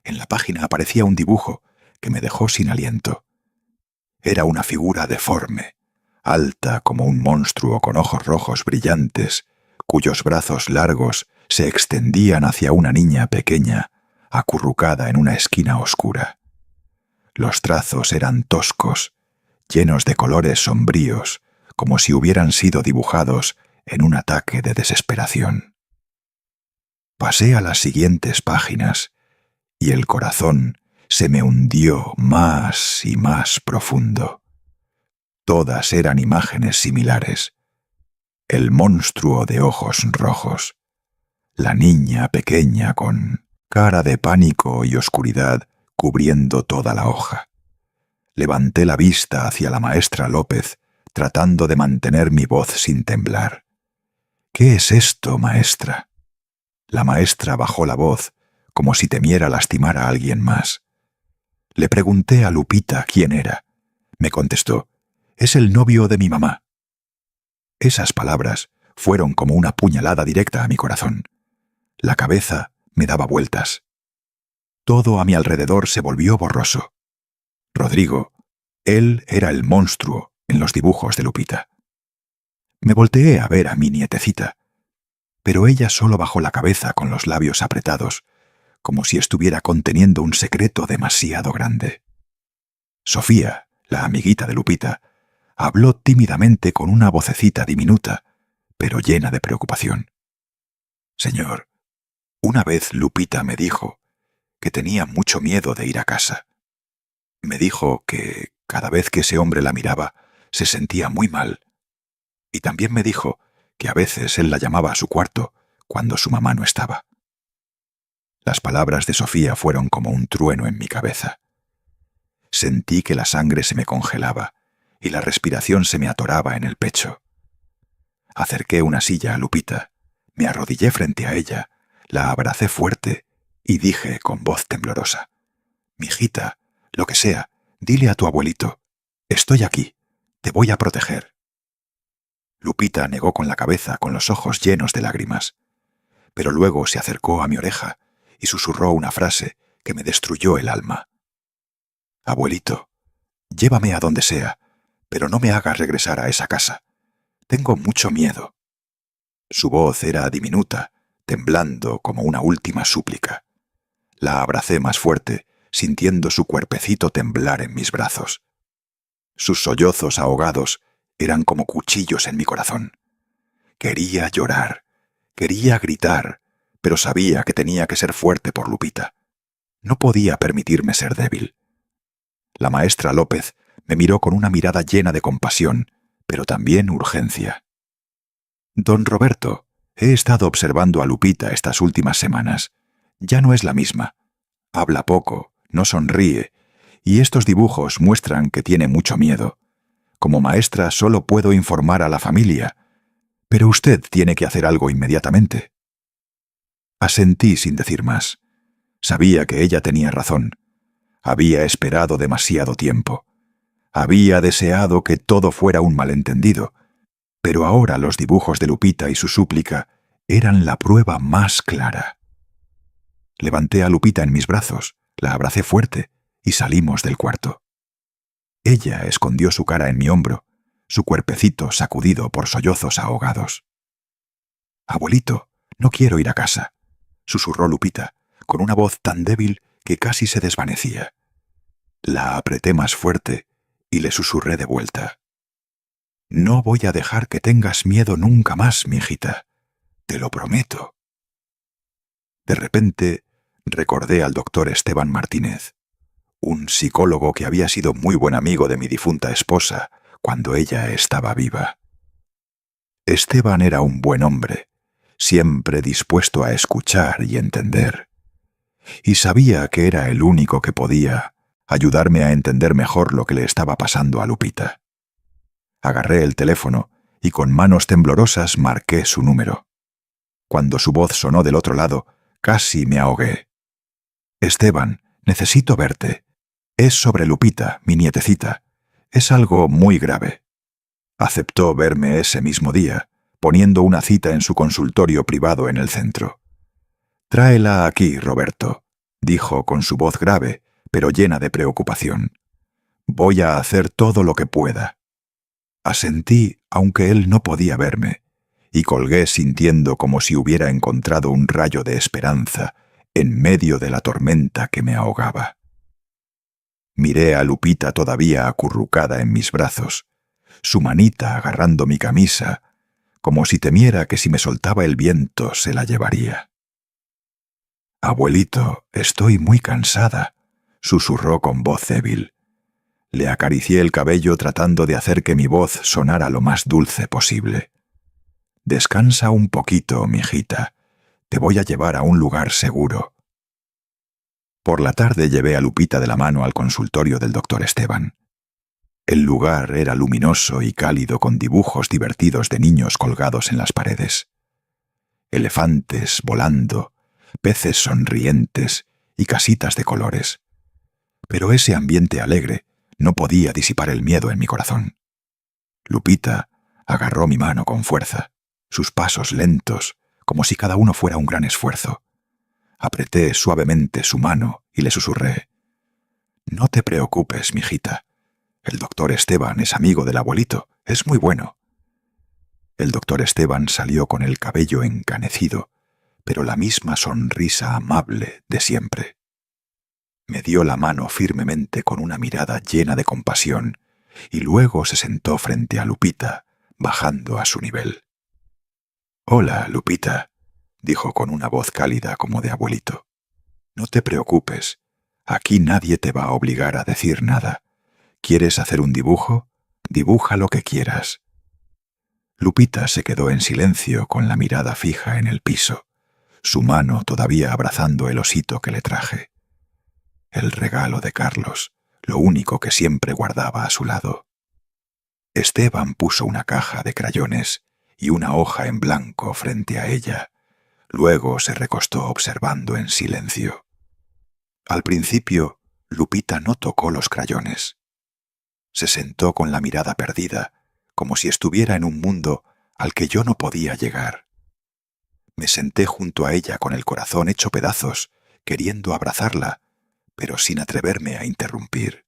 En la página aparecía un dibujo que me dejó sin aliento. Era una figura deforme, alta como un monstruo con ojos rojos brillantes, cuyos brazos largos se extendían hacia una niña pequeña, acurrucada en una esquina oscura. Los trazos eran toscos, llenos de colores sombríos, como si hubieran sido dibujados en un ataque de desesperación. Pasé a las siguientes páginas y el corazón se me hundió más y más profundo. Todas eran imágenes similares. El monstruo de ojos rojos, la niña pequeña con cara de pánico y oscuridad cubriendo toda la hoja. Levanté la vista hacia la maestra López, tratando de mantener mi voz sin temblar. «¿Qué es esto, maestra?». La maestra bajó la voz, como si temiera lastimar a alguien más. Le pregunté a Lupita quién era. Me contestó: «Es el novio de mi mamá». Esas palabras fueron como una puñalada directa a mi corazón. La cabeza me daba vueltas. Todo a mi alrededor se volvió borroso. Rodrigo, él era el monstruo en los dibujos de Lupita. Me volteé a ver a mi nietecita, pero ella solo bajó la cabeza con los labios apretados, como si estuviera conteniendo un secreto demasiado grande. Sofía, la amiguita de Lupita, habló tímidamente con una vocecita diminuta, pero llena de preocupación. Señor, una vez Lupita me dijo que tenía mucho miedo de ir a casa. Me dijo que cada vez que ese hombre la miraba se sentía muy mal. Y también me dijo que a veces él la llamaba a su cuarto cuando su mamá no estaba. Las palabras de Sofía fueron como un trueno en mi cabeza. Sentí que la sangre se me congelaba y la respiración se me atoraba en el pecho. Acerqué una silla a Lupita, me arrodillé frente a ella, la abracé fuerte y dije con voz temblorosa: «Mijita, lo que sea, dile a tu abuelito, estoy aquí, te voy a proteger». Lupita negó con la cabeza, con los ojos llenos de lágrimas, pero luego se acercó a mi oreja y susurró una frase que me destruyó el alma. «Abuelito, llévame a donde sea, pero no me hagas regresar a esa casa. Tengo mucho miedo». Su voz era diminuta, temblando como una última súplica. La abracé más fuerte, sintiendo su cuerpecito temblar en mis brazos. Sus sollozos ahogados eran como cuchillos en mi corazón. Quería llorar, quería gritar, pero sabía que tenía que ser fuerte por Lupita. No podía permitirme ser débil. La maestra López me miró con una mirada llena de compasión, pero también urgencia. «Don Roberto, he estado observando a Lupita estas últimas semanas. Ya no es la misma. Habla poco, no sonríe, y estos dibujos muestran que tiene mucho miedo. Como maestra solo puedo informar a la familia, pero usted tiene que hacer algo inmediatamente». Asentí sin decir más. Sabía que ella tenía razón. Había esperado demasiado tiempo. Había deseado que todo fuera un malentendido, pero ahora los dibujos de Lupita y su súplica eran la prueba más clara. Levanté a Lupita en mis brazos, la abracé fuerte y salimos del cuarto. Ella escondió su cara en mi hombro, su cuerpecito sacudido por sollozos ahogados. «Abuelito, no quiero ir a casa», susurró Lupita, con una voz tan débil que casi se desvanecía. La apreté más fuerte y le susurré de vuelta: «No voy a dejar que tengas miedo nunca más, mi hijita. Te lo prometo». De repente recordé al doctor Esteban Martínez, un psicólogo que había sido muy buen amigo de mi difunta esposa cuando ella estaba viva. Esteban era un buen hombre, siempre dispuesto a escuchar y entender, y sabía que era el único que podía ayudarme a entender mejor lo que le estaba pasando a Lupita. Agarré el teléfono y con manos temblorosas marqué su número. Cuando su voz sonó del otro lado, casi me ahogué. «Esteban, necesito verte. Es sobre Lupita, mi nietecita. Es algo muy grave». Aceptó verme ese mismo día, poniendo una cita en su consultorio privado en el centro. «Tráela aquí, Roberto», dijo con su voz grave, pero llena de preocupación. «Voy a hacer todo lo que pueda». Asentí, aunque él no podía verme, y colgué sintiendo como si hubiera encontrado un rayo de esperanza en medio de la tormenta que me ahogaba. Miré a Lupita todavía acurrucada en mis brazos, su manita agarrando mi camisa, como si temiera que si me soltaba el viento se la llevaría. «Abuelito, estoy muy cansada», susurró con voz débil. Le acaricié el cabello tratando de hacer que mi voz sonara lo más dulce posible. «Descansa un poquito, mijita. Te voy a llevar a un lugar seguro». Por la tarde llevé a Lupita de la mano al consultorio del doctor Esteban. El lugar era luminoso y cálido con dibujos divertidos de niños colgados en las paredes. Elefantes volando, peces sonrientes y casitas de colores. Pero ese ambiente alegre no podía disipar el miedo en mi corazón. Lupita agarró mi mano con fuerza, sus pasos lentos, como si cada uno fuera un gran esfuerzo. Apreté suavemente su mano y le susurré: «No te preocupes, mijita. El doctor Esteban es amigo del abuelito, es muy bueno». El doctor Esteban salió con el cabello encanecido, pero la misma sonrisa amable de siempre. Me dio la mano firmemente con una mirada llena de compasión y luego se sentó frente a Lupita, bajando a su nivel. «Hola, Lupita», dijo con una voz cálida como de abuelito. «No te preocupes. Aquí nadie te va a obligar a decir nada. ¿Quieres hacer un dibujo? Dibuja lo que quieras». Lupita se quedó en silencio con la mirada fija en el piso, su mano todavía abrazando el osito que le traje. El regalo de Carlos, lo único que siempre guardaba a su lado. Esteban puso una caja de crayones y una hoja en blanco frente a ella. Luego se recostó observando en silencio. Al principio, Lupita no tocó los crayones. Se sentó con la mirada perdida, como si estuviera en un mundo al que yo no podía llegar. Me senté junto a ella con el corazón hecho pedazos, queriendo abrazarla, pero sin atreverme a interrumpir.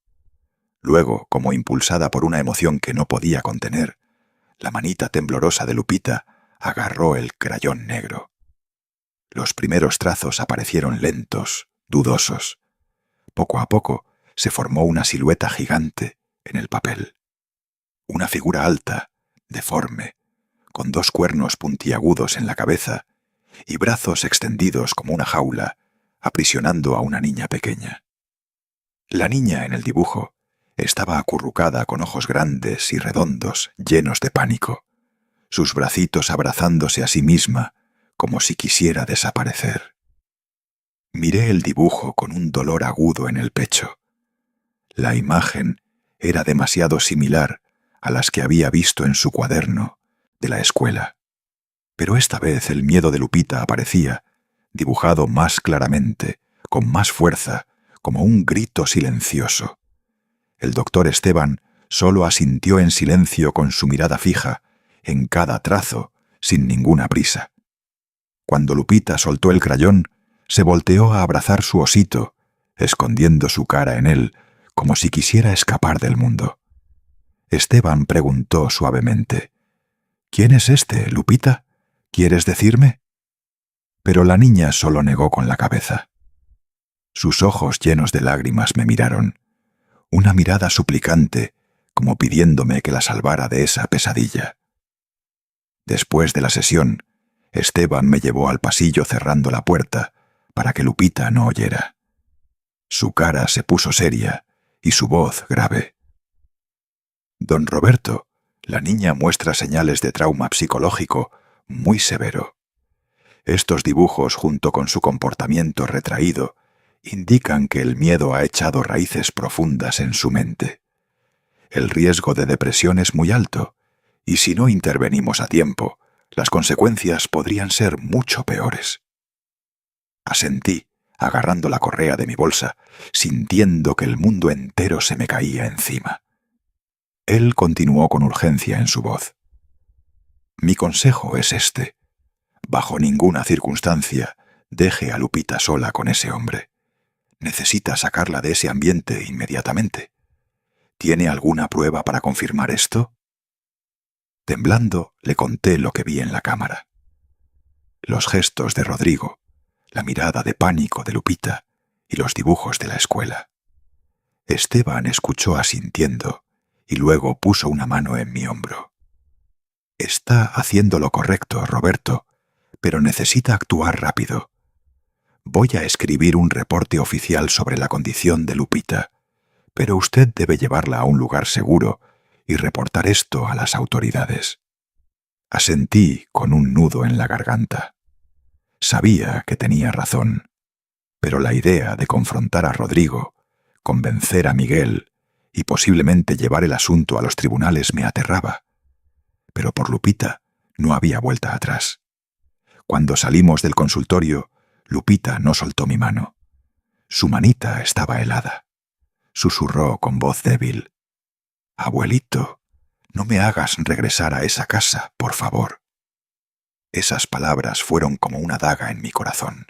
Luego, como impulsada por una emoción que no podía contener, la manita temblorosa de Lupita agarró el crayón negro. Los primeros trazos aparecieron lentos, dudosos. Poco a poco se formó una silueta gigante en el papel. Una figura alta, deforme, con 2 cuernos puntiagudos en la cabeza y brazos extendidos como una jaula, aprisionando a una niña pequeña. La niña en el dibujo estaba acurrucada con ojos grandes y redondos, llenos de pánico, sus bracitos abrazándose a sí misma como si quisiera desaparecer. Miré el dibujo con un dolor agudo en el pecho. La imagen era demasiado similar a las que había visto en su cuaderno de la escuela. Pero esta vez el miedo de Lupita aparecía, dibujado más claramente, con más fuerza, como un grito silencioso. El doctor Esteban solo asintió en silencio con su mirada fija, en cada trazo, sin ninguna prisa. Cuando Lupita soltó el crayón, se volteó a abrazar su osito, escondiendo su cara en él, como si quisiera escapar del mundo. Esteban preguntó suavemente: «¿Quién es este, Lupita? ¿Quieres decirme?» Pero la niña solo negó con la cabeza. Sus ojos llenos de lágrimas me miraron, una mirada suplicante, como pidiéndome que la salvara de esa pesadilla. Después de la sesión, Esteban me llevó al pasillo cerrando la puerta para que Lupita no oyera. Su cara se puso seria y su voz grave. «Don Roberto, la niña muestra señales de trauma psicológico muy severo. Estos dibujos, junto con su comportamiento retraído, indican que el miedo ha echado raíces profundas en su mente. El riesgo de depresión es muy alto, y si no intervenimos a tiempo, las consecuencias podrían ser mucho peores». Asentí, agarrando la correa de mi bolsa, sintiendo que el mundo entero se me caía encima. Él continuó con urgencia en su voz: «Mi consejo es este. Bajo ninguna circunstancia deje a Lupita sola con ese hombre. Necesita sacarla de ese ambiente inmediatamente. ¿Tiene alguna prueba para confirmar esto?» Temblando, le conté lo que vi en la cámara. Los gestos de Rodrigo, la mirada de pánico de Lupita y los dibujos de la escuela. Esteban escuchó asintiendo y luego puso una mano en mi hombro. «Está haciendo lo correcto, Roberto, pero necesita actuar rápido. Voy a escribir un reporte oficial sobre la condición de Lupita, pero usted debe llevarla a un lugar seguro y reportar esto a las autoridades». Asentí con un nudo en la garganta. Sabía que tenía razón, pero la idea de confrontar a Rodrigo, convencer a Miguel y posiblemente llevar el asunto a los tribunales me aterraba. Pero por Lupita no había vuelta atrás. Cuando salimos del consultorio, Lupita no soltó mi mano. Su manita estaba helada. Susurró con voz débil: «Abuelito, no me hagas regresar a esa casa, por favor». Esas palabras fueron como una daga en mi corazón.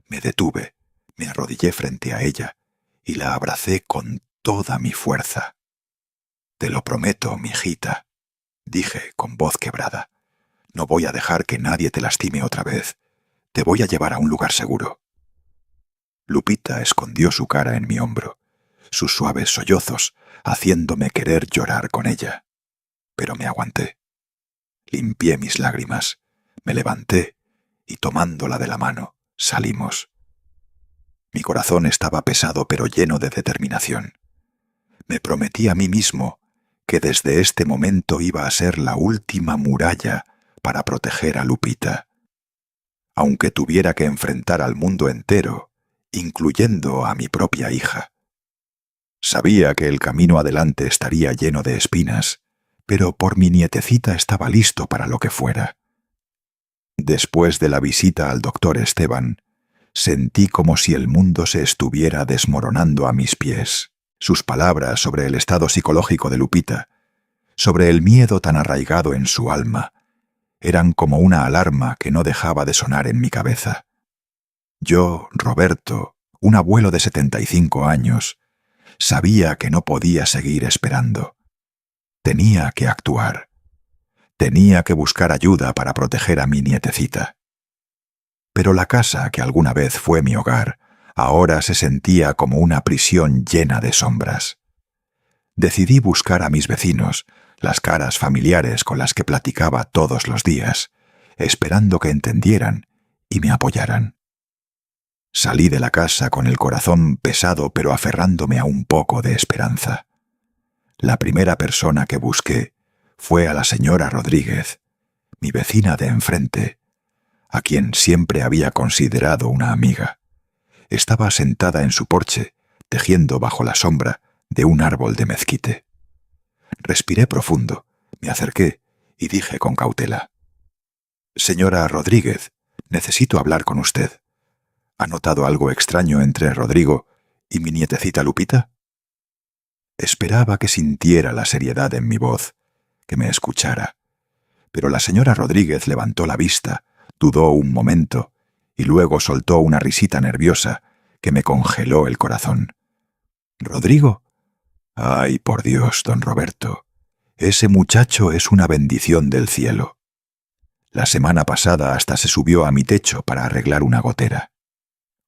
Me detuve, me arrodillé frente a ella y la abracé con toda mi fuerza. «Te lo prometo, mi hijita», dije con voz quebrada. «No voy a dejar que nadie te lastime otra vez. Te voy a llevar a un lugar seguro». Lupita escondió su cara en mi hombro. sus suaves sollozos, haciéndome querer llorar con ella. Pero me aguanté. Limpié mis lágrimas, me levanté y tomándola de la mano, salimos. Mi corazón estaba pesado pero lleno de determinación. Me prometí a mí mismo que desde este momento iba a ser la última muralla para proteger a Lupita. Aunque tuviera que enfrentar al mundo entero, incluyendo a mi propia hija. Sabía que el camino adelante estaría lleno de espinas, pero por mi nietecita estaba listo para lo que fuera. Después de la visita al doctor Esteban, sentí como si el mundo se estuviera desmoronando a mis pies. Sus palabras sobre el estado psicológico de Lupita, sobre el miedo tan arraigado en su alma, eran como una alarma que no dejaba de sonar en mi cabeza. Yo, Roberto, un abuelo de 75 años, sabía que no podía seguir esperando. Tenía que actuar. Tenía que buscar ayuda para proteger a mi nietecita. Pero la casa que alguna vez fue mi hogar, ahora se sentía como una prisión llena de sombras. Decidí buscar a mis vecinos, las caras familiares con las que platicaba todos los días, esperando que entendieran y me apoyaran. Salí de la casa con el corazón pesado pero aferrándome a un poco de esperanza. La primera persona que busqué fue a la señora Rodríguez, mi vecina de enfrente, a quien siempre había considerado una amiga. Estaba sentada en su porche, tejiendo bajo la sombra de un árbol de mezquite. Respiré profundo, me acerqué y dije con cautela: «Señora Rodríguez, necesito hablar con usted. ¿Ha notado algo extraño entre Rodrigo y mi nietecita Lupita?» Esperaba que sintiera la seriedad en mi voz, que me escuchara. Pero la señora Rodríguez levantó la vista, dudó un momento y luego soltó una risita nerviosa que me congeló el corazón. «¿Rodrigo? Ay, por Dios, don Roberto, ese muchacho es una bendición del cielo. La semana pasada hasta se subió a mi techo para arreglar una gotera.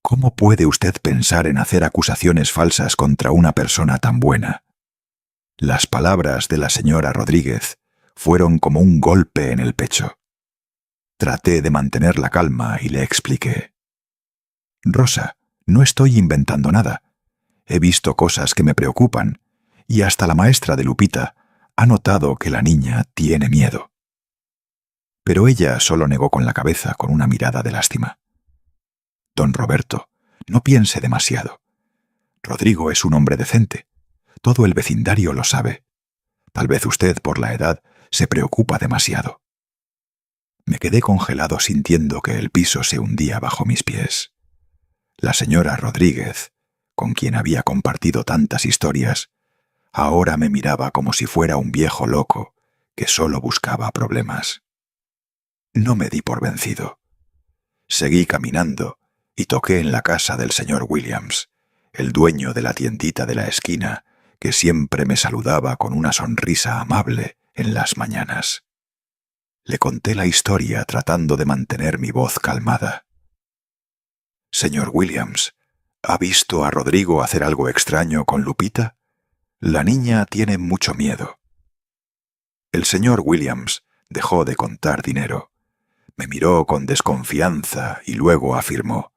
¿Cómo puede usted pensar en hacer acusaciones falsas contra una persona tan buena?» Las palabras de la señora Rodríguez fueron como un golpe en el pecho. Traté de mantener la calma y le expliqué: «Rosa, no estoy inventando nada. He visto cosas que me preocupan, y hasta la maestra de Lupita ha notado que la niña tiene miedo». Pero ella solo negó con la cabeza con una mirada de lástima. «Don Roberto, no piense demasiado. Rodrigo es un hombre decente. Todo el vecindario lo sabe. Tal vez usted, por la edad, se preocupa demasiado». Me quedé congelado sintiendo que el piso se hundía bajo mis pies. La señora Rodríguez, con quien había compartido tantas historias, ahora me miraba como si fuera un viejo loco que solo buscaba problemas. No me di por vencido. Seguí caminando y toqué en la casa del señor Williams, el dueño de la tiendita de la esquina, que siempre me saludaba con una sonrisa amable en las mañanas. Le conté la historia tratando de mantener mi voz calmada. «Señor Williams, ¿ha visto a Rodrigo hacer algo extraño con Lupita? La niña tiene mucho miedo». El señor Williams dejó de contar dinero. Me miró con desconfianza y luego afirmó: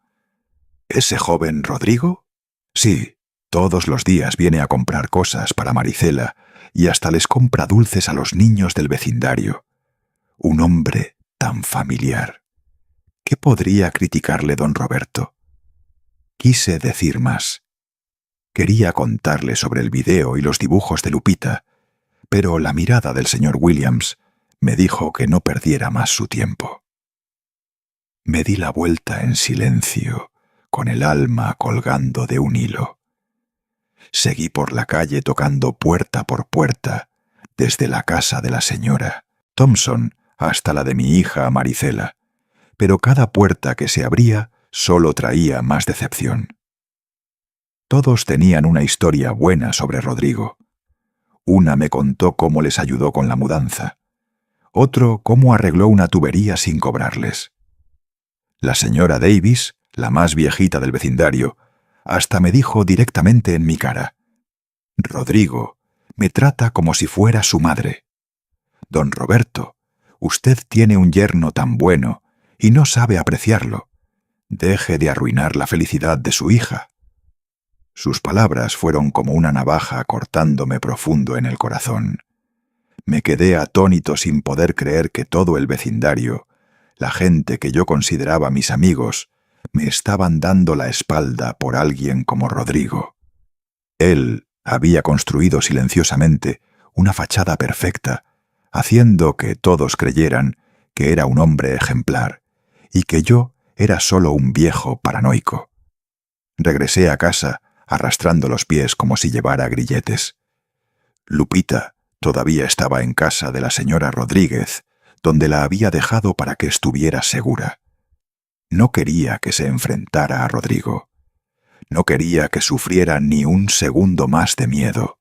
«¿Ese joven Rodrigo? Sí, todos los días viene a comprar cosas para Maricela y hasta les compra dulces a los niños del vecindario. Un hombre tan familiar. ¿Qué podría criticarle don Roberto?». Quise decir más. Quería contarle sobre el video y los dibujos de Lupita, pero la mirada del señor Williams me dijo que no perdiera más su tiempo. Me di la vuelta en silencio, con el alma colgando de un hilo. Seguí por la calle tocando puerta por puerta, desde la casa de la señora Thompson hasta la de mi hija Maricela, pero cada puerta que se abría solo traía más decepción. Todos tenían una historia buena sobre Rodrigo. Una me contó cómo les ayudó con la mudanza. Otro cómo arregló una tubería sin cobrarles. La señora Davis, la más viejita del vecindario, hasta me dijo directamente en mi cara: Rodrigo me trata como si fuera su madre. Don Roberto, usted tiene un yerno tan bueno y no sabe apreciarlo. Deje de arruinar la felicidad de su hija. Sus palabras fueron como una navaja cortándome profundo en el corazón. Me quedé atónito sin poder creer que todo el vecindario, la gente que yo consideraba mis amigos, me estaban dando la espalda por alguien como Rodrigo. Él había construido silenciosamente una fachada perfecta, haciendo que todos creyeran que era un hombre ejemplar y que yo era solo un viejo paranoico. Regresé a casa arrastrando los pies como si llevara grilletes. Lupita todavía estaba en casa de la señora Rodríguez, donde la había dejado para que estuviera segura. No quería que se enfrentara a Rodrigo. No quería que sufriera ni un segundo más de miedo.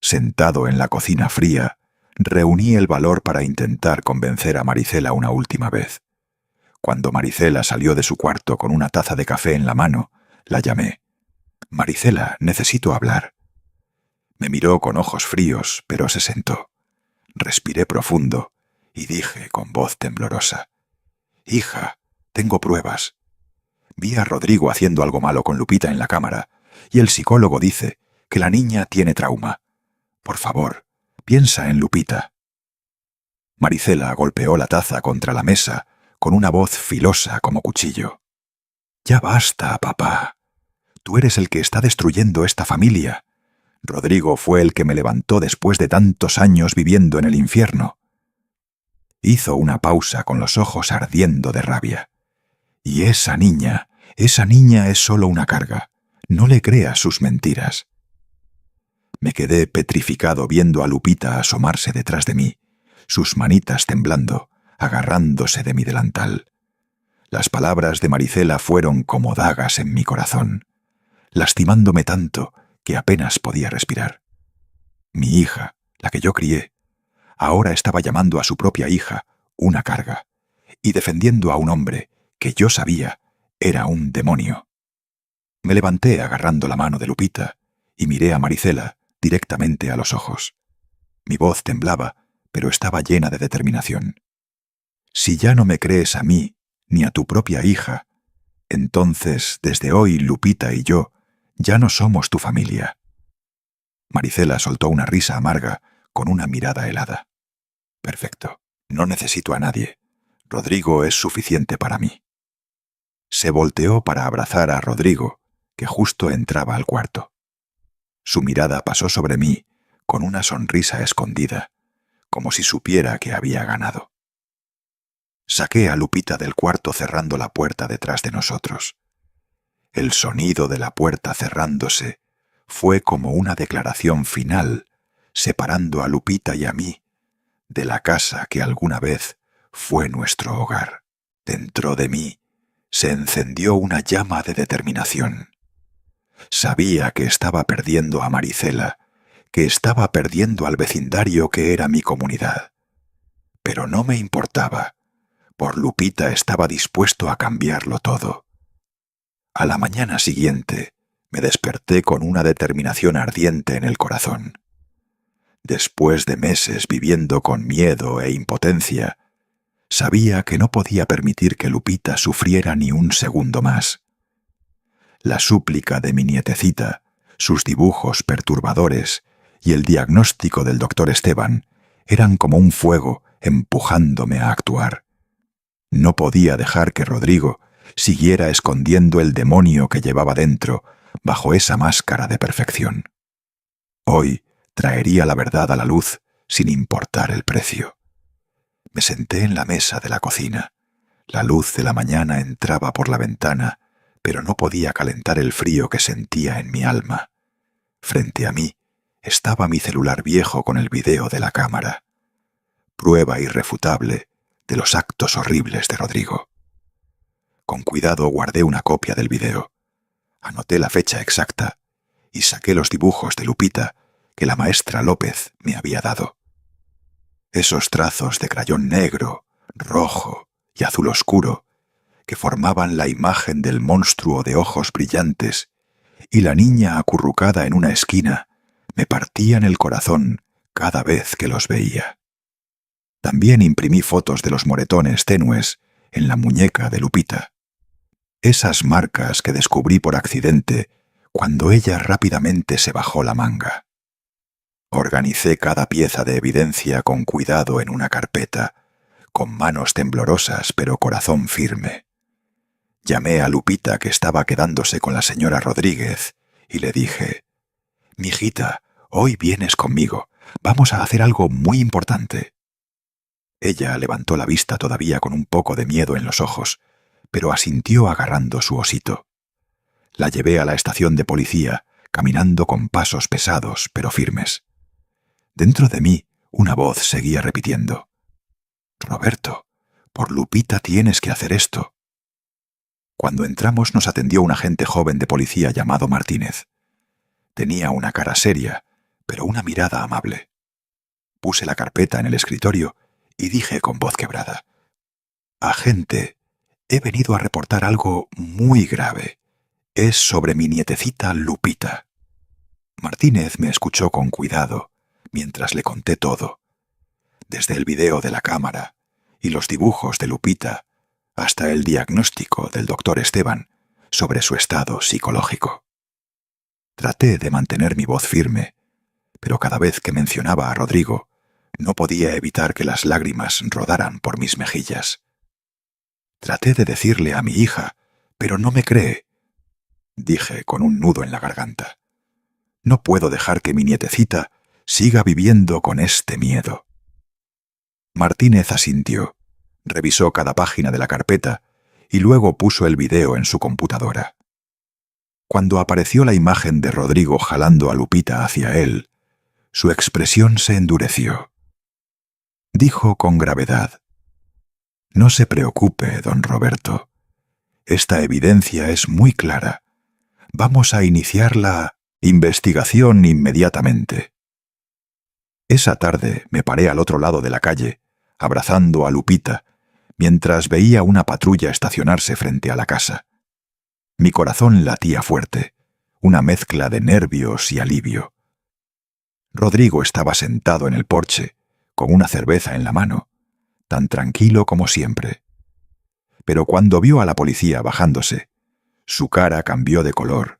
Sentado en la cocina fría, reuní el valor para intentar convencer a Maricela una última vez. Cuando Maricela salió de su cuarto con una taza de café en la mano, la llamé. «Maricela, necesito hablar». Me miró con ojos fríos, pero se sentó. Respiré profundo y dije con voz temblorosa: «Hija, tengo pruebas. Vi a Rodrigo haciendo algo malo con Lupita en la cámara, y el psicólogo dice que la niña tiene trauma. Por favor, piensa en Lupita». Maricela golpeó la taza contra la mesa con una voz filosa como cuchillo. «Ya basta, papá. Tú eres el que está destruyendo esta familia. Rodrigo fue el que me levantó después de tantos años viviendo en el infierno». Hizo una pausa con los ojos ardiendo de rabia. «Y esa niña es solo una carga. No le creas sus mentiras». Me quedé petrificado viendo a Lupita asomarse detrás de mí, sus manitas temblando, agarrándose de mi delantal. Las palabras de Maricela fueron como dagas en mi corazón, lastimándome tanto que apenas podía respirar. Mi hija, la que yo crié, ahora estaba llamando a su propia hija una carga y defendiendo a un hombre que yo sabía era un demonio. Me levanté agarrando la mano de Lupita y miré a Maricela directamente a los ojos. Mi voz temblaba, pero estaba llena de determinación. «Si ya no me crees a mí ni a tu propia hija, entonces desde hoy Lupita y yo ya no somos tu familia». Maricela soltó una risa amarga con una mirada helada. «Perfecto. No necesito a nadie. Rodrigo es suficiente para mí». Se volteó para abrazar a Rodrigo, que justo entraba al cuarto. Su mirada pasó sobre mí con una sonrisa escondida, como si supiera que había ganado. Saqué a Lupita del cuarto cerrando la puerta detrás de nosotros. El sonido de la puerta cerrándose fue como una declaración final, separando a Lupita y a mí de la casa que alguna vez fue nuestro hogar. Dentro de mí se encendió una llama de determinación. Sabía que estaba perdiendo a Maricela, que estaba perdiendo al vecindario que era mi comunidad. Pero no me importaba. Por Lupita estaba dispuesto a cambiarlo todo. A la mañana siguiente me desperté con una determinación ardiente en el corazón. Después de meses viviendo con miedo e impotencia, sabía que no podía permitir que Lupita sufriera ni un segundo más. La súplica de mi nietecita, sus dibujos perturbadores y el diagnóstico del doctor Esteban eran como un fuego empujándome a actuar. No podía dejar que Rodrigo siguiera escondiendo el demonio que llevaba dentro bajo esa máscara de perfección. Hoy traería la verdad a la luz sin importar el precio. Me senté en la mesa de la cocina. La luz de la mañana entraba por la ventana, pero no podía calentar el frío que sentía en mi alma. Frente a mí estaba mi celular viejo con el video de la cámara. Prueba irrefutable de los actos horribles de Rodrigo. Con cuidado guardé una copia del video. Anoté la fecha exacta y saqué los dibujos de Lupita que la maestra López me había dado. Esos trazos de crayón negro, rojo y azul oscuro que formaban la imagen del monstruo de ojos brillantes y la niña acurrucada en una esquina me partían el corazón cada vez que los veía. También imprimí fotos de los moretones tenues en la muñeca de Lupita. Esas marcas que descubrí por accidente cuando ella rápidamente se bajó la manga. Organicé cada pieza de evidencia con cuidado en una carpeta, con manos temblorosas pero corazón firme. Llamé a Lupita, que estaba quedándose con la señora Rodríguez, y le dije: «Mijita, hoy vienes conmigo. Vamos a hacer algo muy importante». Ella levantó la vista todavía con un poco de miedo en los ojos, pero asintió agarrando su osito. La llevé a la estación de policía, caminando con pasos pesados pero firmes. Dentro de mí, una voz seguía repitiendo: «Roberto, por Lupita tienes que hacer esto». Cuando entramos nos atendió un agente joven de policía llamado Martínez. Tenía una cara seria, pero una mirada amable. Puse la carpeta en el escritorio y dije con voz quebrada: «Agente, he venido a reportar algo muy grave. Es sobre mi nietecita Lupita». Martínez me escuchó con cuidado mientras le conté todo, desde el video de la cámara y los dibujos de Lupita hasta el diagnóstico del doctor Esteban sobre su estado psicológico. Traté de mantener mi voz firme, pero cada vez que mencionaba a Rodrigo, no podía evitar que las lágrimas rodaran por mis mejillas. Traté de decirle a mi hija, pero no me cree. Dije con un nudo en la garganta: «No puedo dejar que mi nietecita siga viviendo con este miedo». Martínez asintió, revisó cada página de la carpeta y luego puso el video en su computadora. Cuando apareció la imagen de Rodrigo jalando a Lupita hacia él, su expresión se endureció. Dijo con gravedad: «No se preocupe, don Roberto. Esta evidencia es muy clara. Vamos a iniciar la investigación inmediatamente». Esa tarde me paré al otro lado de la calle, abrazando a Lupita, mientras veía una patrulla estacionarse frente a la casa. Mi corazón latía fuerte, una mezcla de nervios y alivio. Rodrigo estaba sentado en el porche, con una cerveza en la mano, tan tranquilo como siempre. Pero cuando vio a la policía bajándose, su cara cambió de color,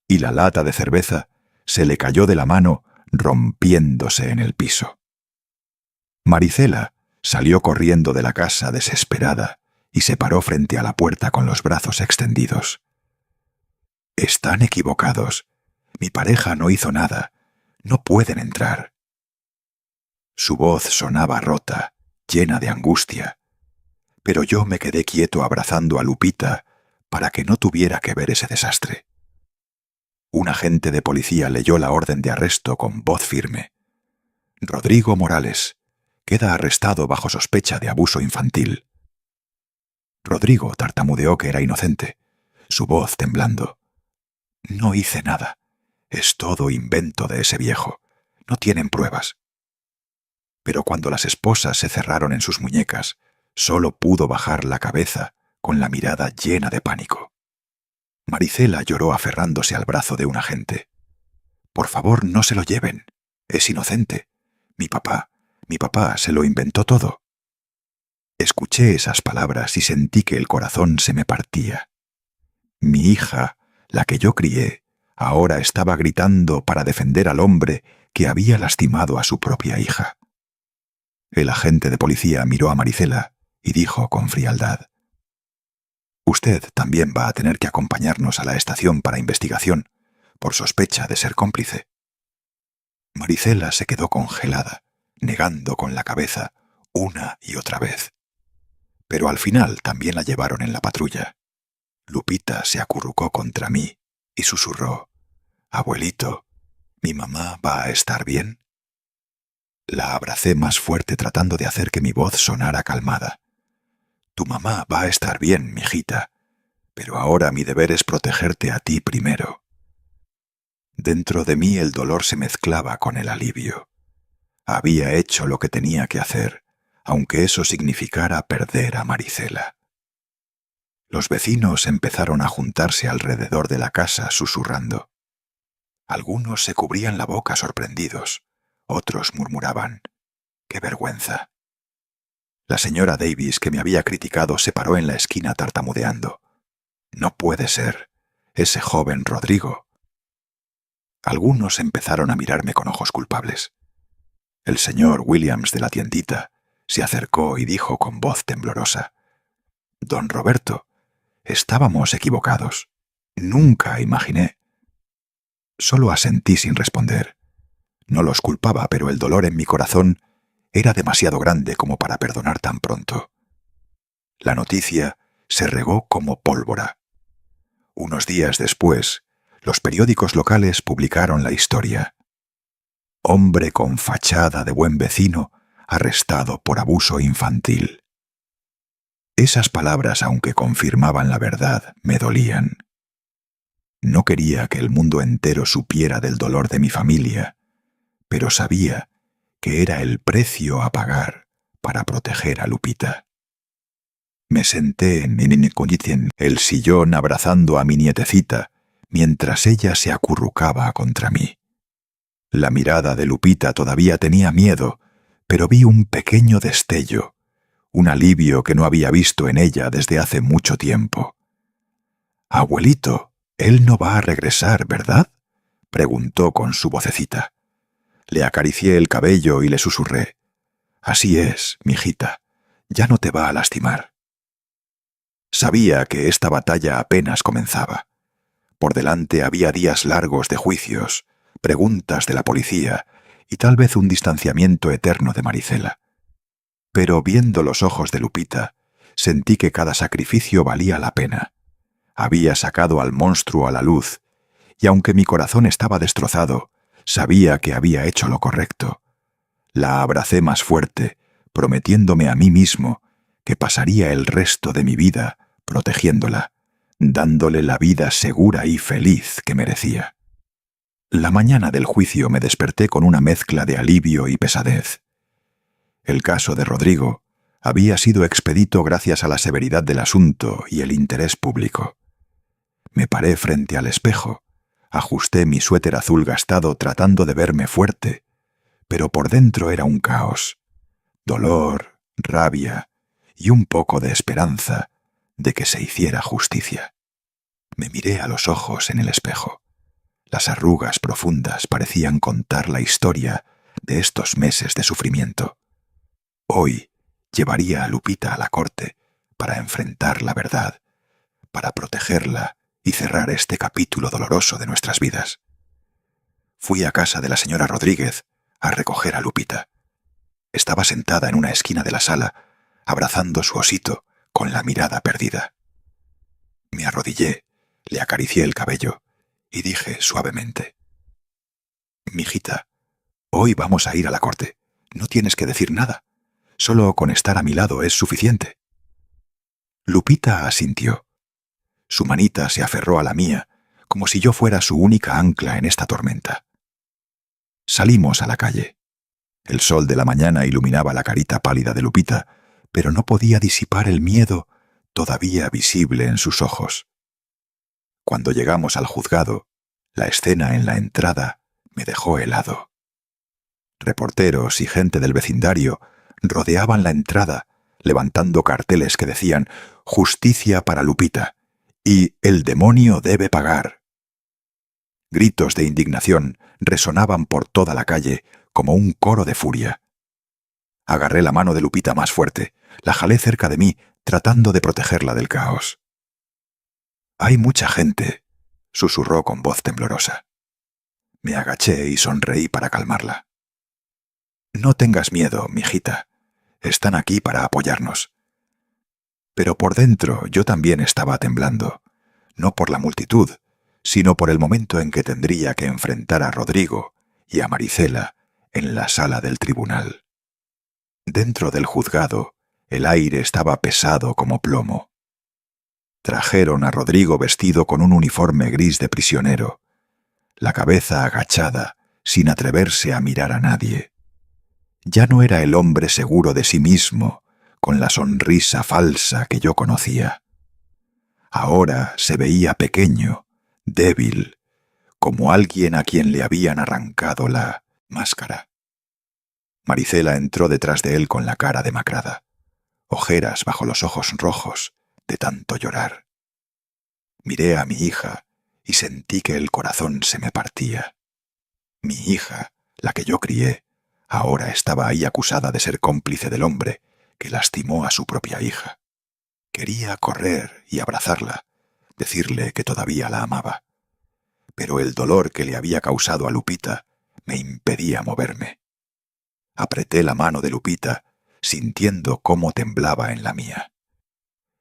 y la lata de cerveza se le cayó de la mano rompiéndose en el piso. Maricela salió corriendo de la casa desesperada y se paró frente a la puerta con los brazos extendidos. «Están equivocados. Mi pareja no hizo nada. No pueden entrar». Su voz sonaba rota, llena de angustia, pero yo me quedé quieto abrazando a Lupita para que no tuviera que ver ese desastre. Un agente de policía leyó la orden de arresto con voz firme: «Rodrigo Morales queda arrestado bajo sospecha de abuso infantil». Rodrigo tartamudeó que era inocente, su voz temblando. «No hice nada. Es todo invento de ese viejo. No tienen pruebas». Pero cuando las esposas se cerraron en sus muñecas, solo pudo bajar la cabeza con la mirada llena de pánico. Maricela lloró aferrándose al brazo de un agente. «Por favor, no se lo lleven. Es inocente. Mi papá se lo inventó todo». Escuché esas palabras y sentí que el corazón se me partía. Mi hija, la que yo crié, ahora estaba gritando para defender al hombre que había lastimado a su propia hija. El agente de policía miró a Maricela y dijo con frialdad: «Usted también va a tener que acompañarnos a la estación para investigación, por sospecha de ser cómplice». Maricela se quedó congelada, negando con la cabeza una y otra vez. Pero al final también la llevaron en la patrulla. Lupita se acurrucó contra mí y susurró: «Abuelito, ¿mi mamá va a estar bien?». La abracé más fuerte tratando de hacer que mi voz sonara calmada. «Tu mamá va a estar bien, mijita, pero ahora mi deber es protegerte a ti primero». Dentro de mí el dolor se mezclaba con el alivio. Había hecho lo que tenía que hacer, aunque eso significara perder a Maricela. Los vecinos empezaron a juntarse alrededor de la casa susurrando: Algunos se cubrían la boca sorprendidos, otros murmuraban: ¡qué vergüenza! La señora Davis, que me había criticado, se paró en la esquina tartamudeando: «No puede ser. Ese joven Rodrigo». Algunos empezaron a mirarme con ojos culpables. El señor Williams de la tiendita se acercó y dijo con voz temblorosa: «Don Roberto, estábamos equivocados. Nunca imaginé». Solo asentí sin responder. No los culpaba, pero el dolor en mi corazón era demasiado grande como para perdonar tan pronto. La noticia se regó como pólvora. Unos días después, los periódicos locales publicaron la historia: «Hombre con fachada de buen vecino arrestado por abuso infantil». Esas palabras, aunque confirmaban la verdad, me dolían. No quería que el mundo entero supiera del dolor de mi familia, pero sabía que era el precio a pagar para proteger a Lupita. Me senté en el sillón abrazando a mi nietecita mientras ella se acurrucaba contra mí. La mirada de Lupita todavía tenía miedo, pero vi un pequeño destello, un alivio que no había visto en ella desde hace mucho tiempo. «Abuelito, él no va a regresar, ¿verdad?», preguntó con su vocecita. Le acaricié el cabello y le susurré: «Así es, mijita, ya no te va a lastimar». Sabía que esta batalla apenas comenzaba. Por delante había días largos de juicios, preguntas de la policía y tal vez un distanciamiento eterno de Maricela. Pero viendo los ojos de Lupita, sentí que cada sacrificio valía la pena. Había sacado al monstruo a la luz, y aunque mi corazón estaba destrozado, sabía que había hecho lo correcto. La abracé más fuerte, prometiéndome a mí mismo que pasaría el resto de mi vida protegiéndola, dándole la vida segura y feliz que merecía. La mañana del juicio me desperté con una mezcla de alivio y pesadez. El caso de Rodrigo había sido expedito gracias a la severidad del asunto y el interés público. Me paré frente al espejo, ajusté mi suéter azul gastado tratando de verme fuerte, pero por dentro era un caos: dolor, rabia y un poco de esperanza de que se hiciera justicia. Me miré a los ojos en el espejo. Las arrugas profundas parecían contar la historia de estos meses de sufrimiento. Hoy llevaría a Lupita a la corte para enfrentar la verdad, para protegerla y cerrar este capítulo doloroso de nuestras vidas. Fui a casa de la señora Rodríguez a recoger a Lupita. Estaba sentada en una esquina de la sala, abrazando su osito con la mirada perdida. Me arrodillé, le acaricié el cabello y dije suavemente: «Mijita, hoy vamos a ir a la corte. No tienes que decir nada. Solo con estar a mi lado es suficiente». Lupita asintió. Su manita se aferró a la mía, como si yo fuera su única ancla en esta tormenta. Salimos a la calle. El sol de la mañana iluminaba la carita pálida de Lupita, pero no podía disipar el miedo todavía visible en sus ojos. Cuando llegamos al juzgado, la escena en la entrada me dejó helado. Reporteros y gente del vecindario rodeaban la entrada, levantando carteles que decían «Justicia para Lupita» y «El demonio debe pagar». Gritos de indignación resonaban por toda la calle como un coro de furia. Agarré la mano de Lupita más fuerte, la jalé cerca de mí, tratando de protegerla del caos. «Hay mucha gente», susurró con voz temblorosa. Me agaché y sonreí para calmarla. «No tengas miedo, mijita. Están aquí para apoyarnos». Pero por dentro yo también estaba temblando, no por la multitud, sino por el momento en que tendría que enfrentar a Rodrigo y a Maricela en la sala del tribunal. Dentro del juzgado, el aire estaba pesado como plomo. Trajeron a Rodrigo vestido con un uniforme gris de prisionero, la cabeza agachada, sin atreverse a mirar a nadie. Ya no era el hombre seguro de sí mismo, con la sonrisa falsa que yo conocía. Ahora se veía pequeño, débil, como alguien a quien le habían arrancado la máscara. Maricela entró detrás de él con la cara demacrada, ojeras bajo los ojos rojos de tanto llorar. Miré a mi hija y sentí que el corazón se me partía. Mi hija, la que yo crié, ahora estaba ahí acusada de ser cómplice del hombre que lastimó a su propia hija. Quería correr y abrazarla, decirle que todavía la amaba. Pero el dolor que le había causado a Lupita me impedía moverme. Apreté la mano de Lupita, sintiendo cómo temblaba en la mía.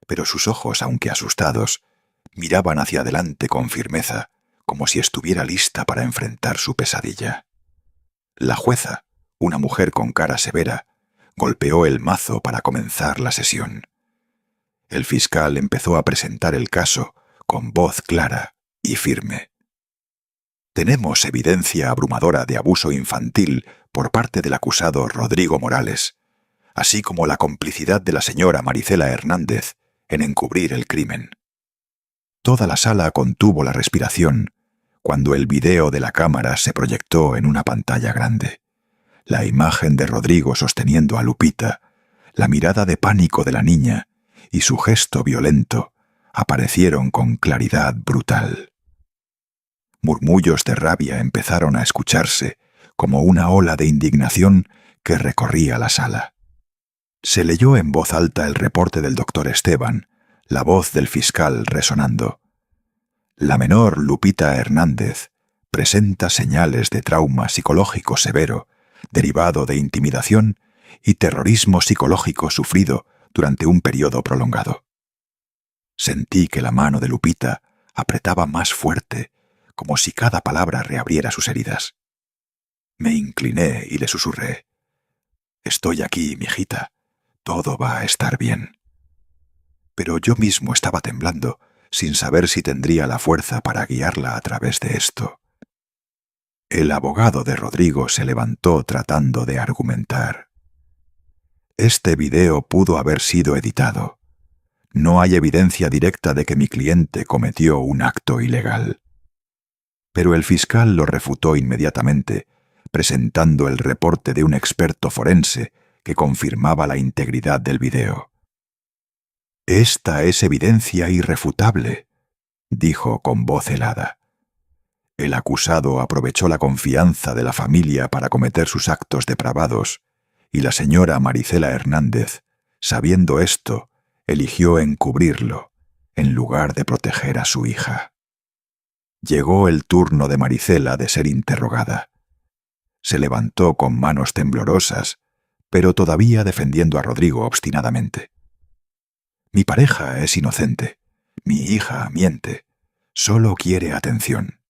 Pero sus ojos, aunque asustados, miraban hacia adelante con firmeza, como si estuviera lista para enfrentar su pesadilla. La jueza, una mujer con cara severa, golpeó el mazo para comenzar la sesión. El fiscal empezó a presentar el caso con voz clara y firme. Tenemos evidencia abrumadora de abuso infantil por parte del acusado Rodrigo Morales, así como la complicidad de la señora Maricela Hernández en encubrir el crimen. Toda la sala contuvo la respiración cuando el video de la cámara se proyectó en una pantalla grande. La imagen de Rodrigo sosteniendo a Lupita, la mirada de pánico de la niña y su gesto violento aparecieron con claridad brutal. Murmullos de rabia empezaron a escucharse como una ola de indignación que recorría la sala. Se leyó en voz alta el reporte del doctor Esteban, la voz del fiscal resonando. La menor Lupita Hernández presenta señales de trauma psicológico severo derivado de intimidación y terrorismo psicológico sufrido durante un periodo prolongado. Sentí que la mano de Lupita apretaba más fuerte, como si cada palabra reabriera sus heridas. Me incliné y le susurré: «Estoy aquí, mijita. Todo va a estar bien». Pero yo mismo estaba temblando, sin saber si tendría la fuerza para guiarla a través de esto. El abogado de Rodrigo se levantó tratando de argumentar. Este video pudo haber sido editado. No hay evidencia directa de que mi cliente cometió un acto ilegal. Pero el fiscal lo refutó inmediatamente, presentando el reporte de un experto forense que confirmaba la integridad del video. «Esta es evidencia irrefutable», dijo con voz helada. El acusado aprovechó la confianza de la familia para cometer sus actos depravados, y la señora Maricela Hernández, sabiendo esto, eligió encubrirlo, en lugar de proteger a su hija. Llegó el turno de Maricela de ser interrogada. Se levantó con manos temblorosas, pero todavía defendiendo a Rodrigo obstinadamente. «Mi pareja es inocente. Mi hija miente. Solo quiere atención».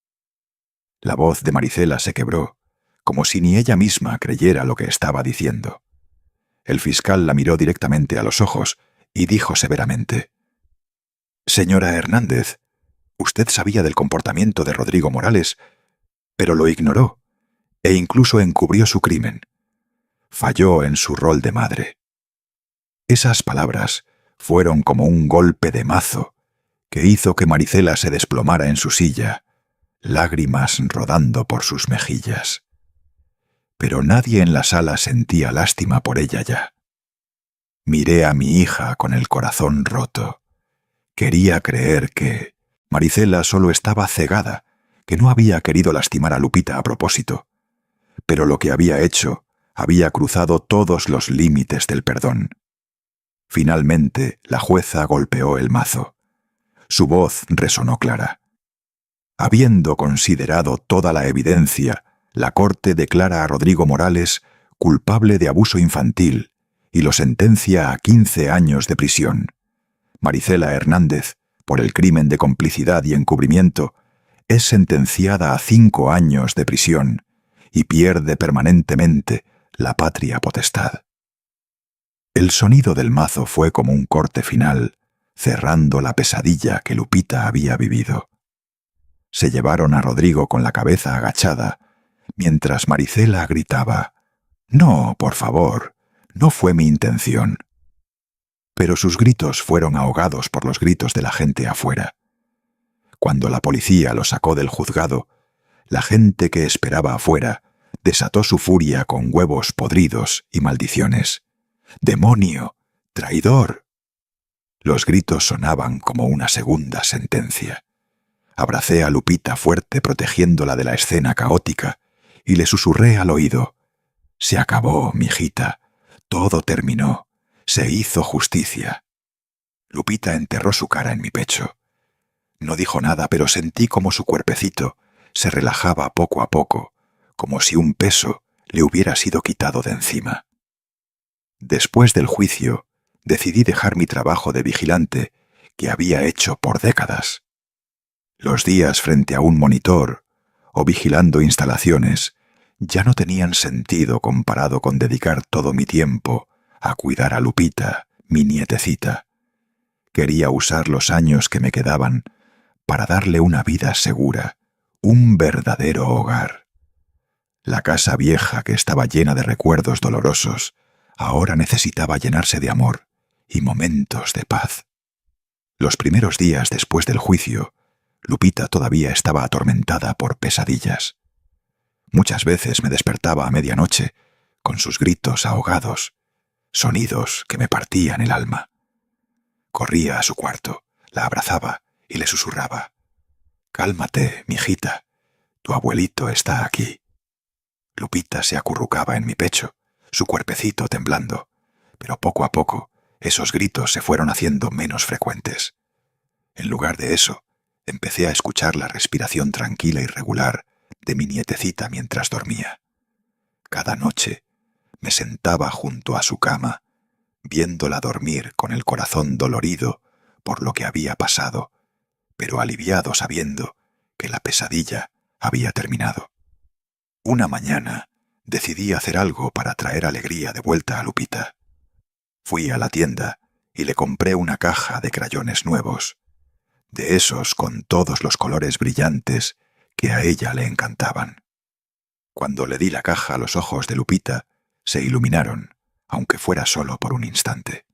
La voz de Maricela se quebró, como si ni ella misma creyera lo que estaba diciendo. El fiscal la miró directamente a los ojos y dijo severamente: «Señora Hernández, usted sabía del comportamiento de Rodrigo Morales, pero lo ignoró e incluso encubrió su crimen. Falló en su rol de madre». Esas palabras fueron como un golpe de mazo que hizo que Maricela se desplomara en su silla, lágrimas rodando por sus mejillas. Pero nadie en la sala sentía lástima por ella ya. Miré a mi hija con el corazón roto. Quería creer que Maricela solo estaba cegada, que no había querido lastimar a Lupita a propósito. Pero lo que había hecho había cruzado todos los límites del perdón. Finalmente, la jueza golpeó el mazo. Su voz resonó clara. Habiendo considerado toda la evidencia, la Corte declara a Rodrigo Morales culpable de abuso infantil y lo sentencia a 15 años de prisión. Maricela Hernández, por el crimen de complicidad y encubrimiento, es sentenciada a 5 años de prisión y pierde permanentemente la patria potestad. El sonido del mazo fue como un corte final, cerrando la pesadilla que Lupita había vivido. Se llevaron a Rodrigo con la cabeza agachada, mientras Maricela gritaba: «No, por favor, no fue mi intención». Pero sus gritos fueron ahogados por los gritos de la gente afuera. Cuando la policía lo sacó del juzgado, La gente que esperaba afuera desató su furia con huevos podridos y maldiciones. ¡Demonio! ¡Traidor! Los gritos sonaban como una segunda sentencia. Abracé a Lupita fuerte protegiéndola de la escena caótica y le susurré al oído: «Se acabó, mijita. Todo terminó. Se hizo justicia». Lupita enterró su cara en mi pecho. No dijo nada, pero sentí como su cuerpecito se relajaba poco a poco, como si un peso le hubiera sido quitado de encima. Después del juicio, decidí dejar mi trabajo de vigilante que había hecho por décadas. Los días frente a un monitor o vigilando instalaciones ya no tenían sentido comparado con dedicar todo mi tiempo a cuidar a Lupita, mi nietecita. Quería usar los años que me quedaban para darle una vida segura, un verdadero hogar. La casa vieja, que estaba llena de recuerdos dolorosos, ahora necesitaba llenarse de amor y momentos de paz. Los primeros días después del juicio, Lupita todavía estaba atormentada por pesadillas. Muchas veces me despertaba a medianoche con sus gritos ahogados, sonidos que me partían el alma. Corría a su cuarto, la abrazaba y le susurraba: «Cálmate, mijita, tu abuelito está aquí». Lupita se acurrucaba en mi pecho, su cuerpecito temblando, pero poco a poco esos gritos se fueron haciendo menos frecuentes. En lugar de eso, empecé a escuchar la respiración tranquila y regular de mi nietecita mientras dormía. Cada noche me sentaba junto a su cama, viéndola dormir con el corazón dolorido por lo que había pasado, pero aliviado sabiendo que la pesadilla había terminado. Una mañana decidí hacer algo para traer alegría de vuelta a Lupita. Fui a la tienda y le compré una caja de crayones nuevos, de esos con todos los colores brillantes que a ella le encantaban. Cuando le di la caja, los ojos de Lupita se iluminaron, aunque fuera solo por un instante.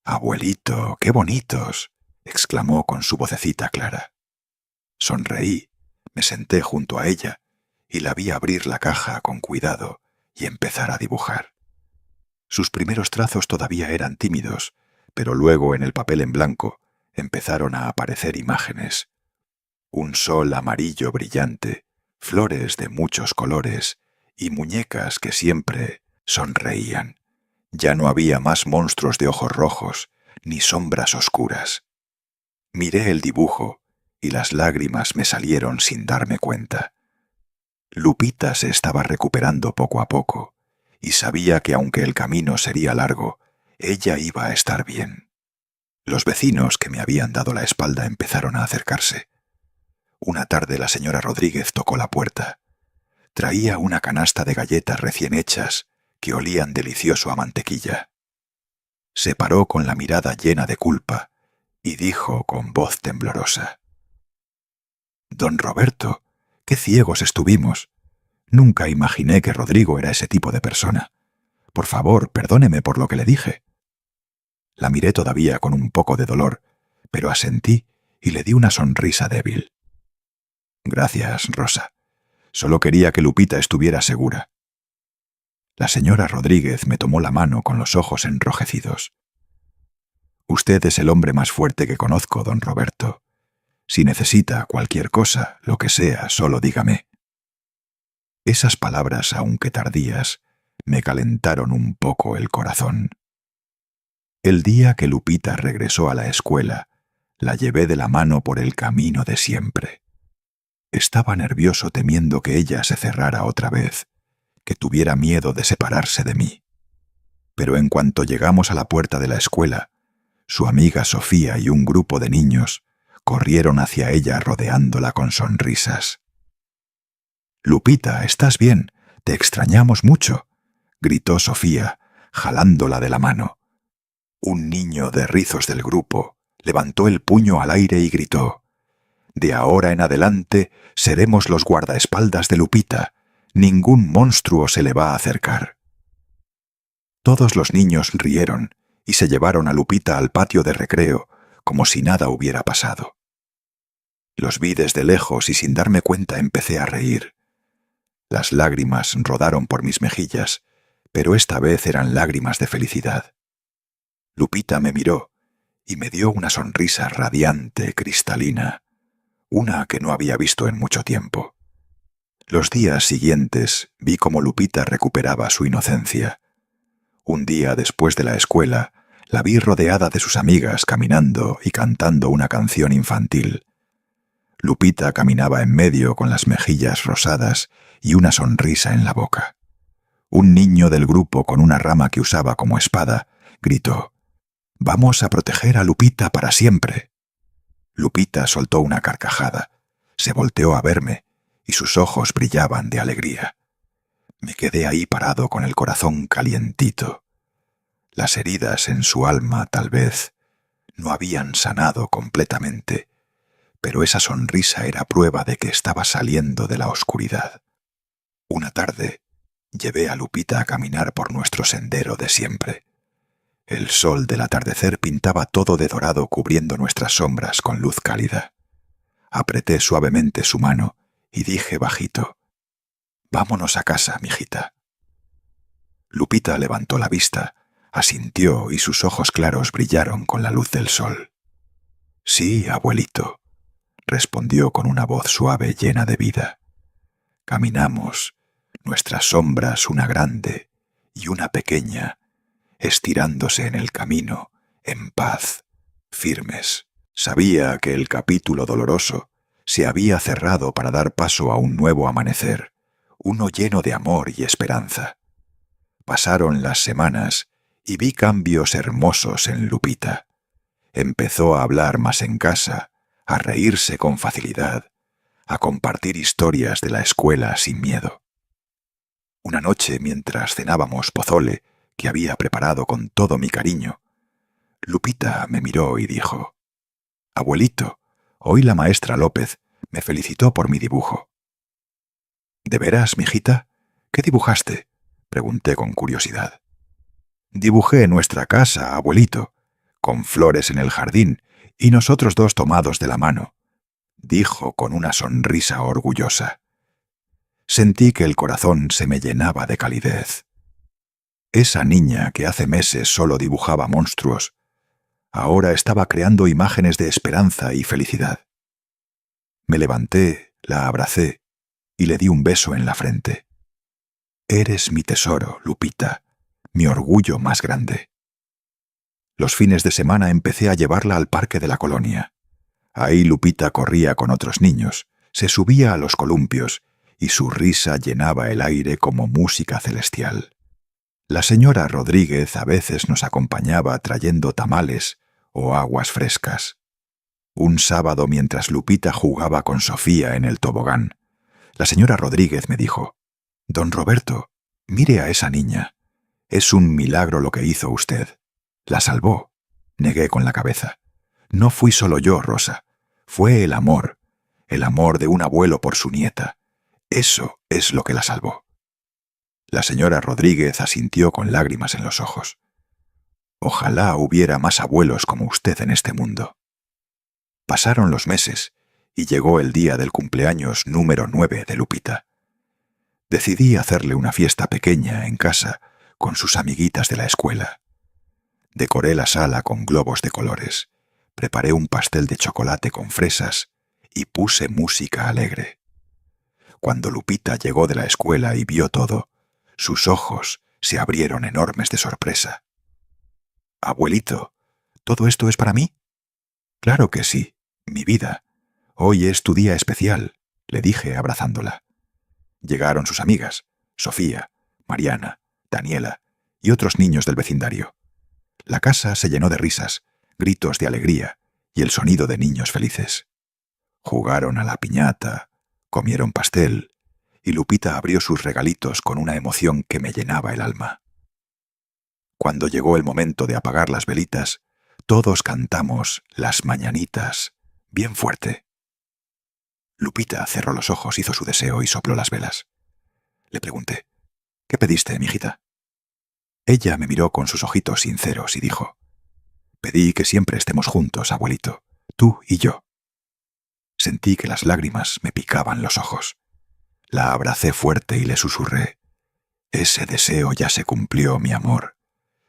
«Abuelito, qué bonitos», exclamó con su vocecita clara. Sonreí, me senté junto a ella y la vi abrir la caja con cuidado y empezar a dibujar. Sus primeros trazos todavía eran tímidos, pero luego en el papel en blanco empezaron a aparecer imágenes. Un sol amarillo brillante, flores de muchos colores y muñecas que siempre sonreían. Ya no había más monstruos de ojos rojos ni sombras oscuras. Miré el dibujo y las lágrimas me salieron sin darme cuenta. Lupita se estaba recuperando poco a poco y sabía que aunque el camino sería largo, ella iba a estar bien. Los vecinos que me habían dado la espalda empezaron a acercarse. Una tarde la señora Rodríguez tocó la puerta. Traía una canasta de galletas recién hechas que olían delicioso a mantequilla. Se paró con la mirada llena de culpa y dijo con voz temblorosa: «Don Roberto, qué ciegos estuvimos. Nunca imaginé que Rodrigo era ese tipo de persona. Por favor, perdóneme por lo que le dije». La miré todavía con un poco de dolor, pero asentí y le di una sonrisa débil. «Gracias, Rosa. Solo quería que Lupita estuviera segura». La señora Rodríguez me tomó la mano con los ojos enrojecidos. «Usted es el hombre más fuerte que conozco, don Roberto. Si necesita cualquier cosa, lo que sea, solo dígame». Esas palabras, aunque tardías, me calentaron un poco el corazón. El día que Lupita regresó a la escuela, la llevé de la mano por el camino de siempre. Estaba nervioso temiendo que ella se cerrara otra vez, que tuviera miedo de separarse de mí. Pero en cuanto llegamos a la puerta de la escuela, su amiga Sofía y un grupo de niños corrieron hacia ella rodeándola con sonrisas. «Lupita, ¿estás bien? Te extrañamos mucho», gritó Sofía, jalándola de la mano. Un niño de rizos del grupo levantó el puño al aire y gritó: «De ahora en adelante seremos los guardaespaldas de Lupita. Ningún monstruo se le va a acercar». Todos los niños rieron y se llevaron a Lupita al patio de recreo como si nada hubiera pasado. Los vi desde lejos y sin darme cuenta empecé a reír. Las lágrimas rodaron por mis mejillas, pero esta vez eran lágrimas de felicidad. Lupita me miró y me dio una sonrisa radiante, cristalina, una que no había visto en mucho tiempo. Los días siguientes vi cómo Lupita recuperaba su inocencia. Un día después de la escuela, la vi rodeada de sus amigas caminando y cantando una canción infantil. Lupita caminaba en medio con las mejillas rosadas y una sonrisa en la boca. Un niño del grupo con una rama que usaba como espada gritó: «Vamos a proteger a Lupita para siempre». Lupita soltó una carcajada, se volteó a verme y sus ojos brillaban de alegría. Me quedé ahí parado con el corazón calientito. Las heridas en su alma, tal vez, no habían sanado completamente, pero esa sonrisa era prueba de que estaba saliendo de la oscuridad. Una tarde, llevé a Lupita a caminar por nuestro sendero de siempre. El sol del atardecer pintaba todo de dorado cubriendo nuestras sombras con luz cálida. Apreté suavemente su mano y dije bajito: «Vámonos a casa, mijita». Lupita levantó la vista, asintió y sus ojos claros brillaron con la luz del sol. «Sí, abuelito», respondió con una voz suave llena de vida. Caminamos, nuestras sombras una grande y una pequeña, estirándose en el camino, en paz, firmes. Sabía que el capítulo doloroso se había cerrado para dar paso a un nuevo amanecer, uno lleno de amor y esperanza. Pasaron las semanas y vi cambios hermosos en Lupita. Empezó a hablar más en casa, a reírse con facilidad, a compartir historias de la escuela sin miedo. Una noche, mientras cenábamos pozole, que había preparado con todo mi cariño, Lupita me miró y dijo: «Abuelito, hoy la maestra López me felicitó por mi dibujo». «¿De veras, mijita? ¿Qué dibujaste?», pregunté con curiosidad. «Dibujé nuestra casa, abuelito, con flores en el jardín y nosotros dos tomados de la mano», dijo con una sonrisa orgullosa. Sentí que el corazón se me llenaba de calidez. Esa niña que hace meses solo dibujaba monstruos, ahora estaba creando imágenes de esperanza y felicidad. Me levanté, la abracé y le di un beso en la frente. «Eres mi tesoro, Lupita, mi orgullo más grande». Los fines de semana empecé a llevarla al parque de la colonia. Ahí Lupita corría con otros niños, se subía a los columpios y su risa llenaba el aire como música celestial. La señora Rodríguez a veces nos acompañaba trayendo tamales o aguas frescas. Un sábado, mientras Lupita jugaba con Sofía en el tobogán, la señora Rodríguez me dijo: «Don Roberto, mire a esa niña. Es un milagro lo que hizo usted. La salvó». Negué con la cabeza. «No fui solo yo, Rosa. Fue el amor de un abuelo por su nieta. Eso es lo que la salvó». La señora Rodríguez asintió con lágrimas en los ojos. «Ojalá hubiera más abuelos como usted en este mundo». Pasaron los meses y llegó el día del cumpleaños número 9 de Lupita. Decidí hacerle una fiesta pequeña en casa con sus amiguitas de la escuela. Decoré la sala con globos de colores, preparé un pastel de chocolate con fresas y puse música alegre. Cuando Lupita llegó de la escuela y vio todo, sus ojos se abrieron enormes de sorpresa. «Abuelito, ¿todo esto es para mí?» «Claro que sí, mi vida. Hoy es tu día especial», le dije abrazándola. Llegaron sus amigas, Sofía, Mariana, Daniela y otros niños del vecindario. La casa se llenó de risas, gritos de alegría y el sonido de niños felices. Jugaron a la piñata, comieron pastel y Lupita abrió sus regalitos con una emoción que me llenaba el alma. Cuando llegó el momento de apagar las velitas, todos cantamos Las Mañanitas, bien fuerte. Lupita cerró los ojos, hizo su deseo y sopló las velas. Le pregunté: «¿Qué pediste, mijita?». Ella me miró con sus ojitos sinceros y dijo: «Pedí que siempre estemos juntos, abuelito, tú y yo». Sentí que las lágrimas me picaban los ojos. La abracé fuerte y le susurré: «Ese deseo ya se cumplió, mi amor.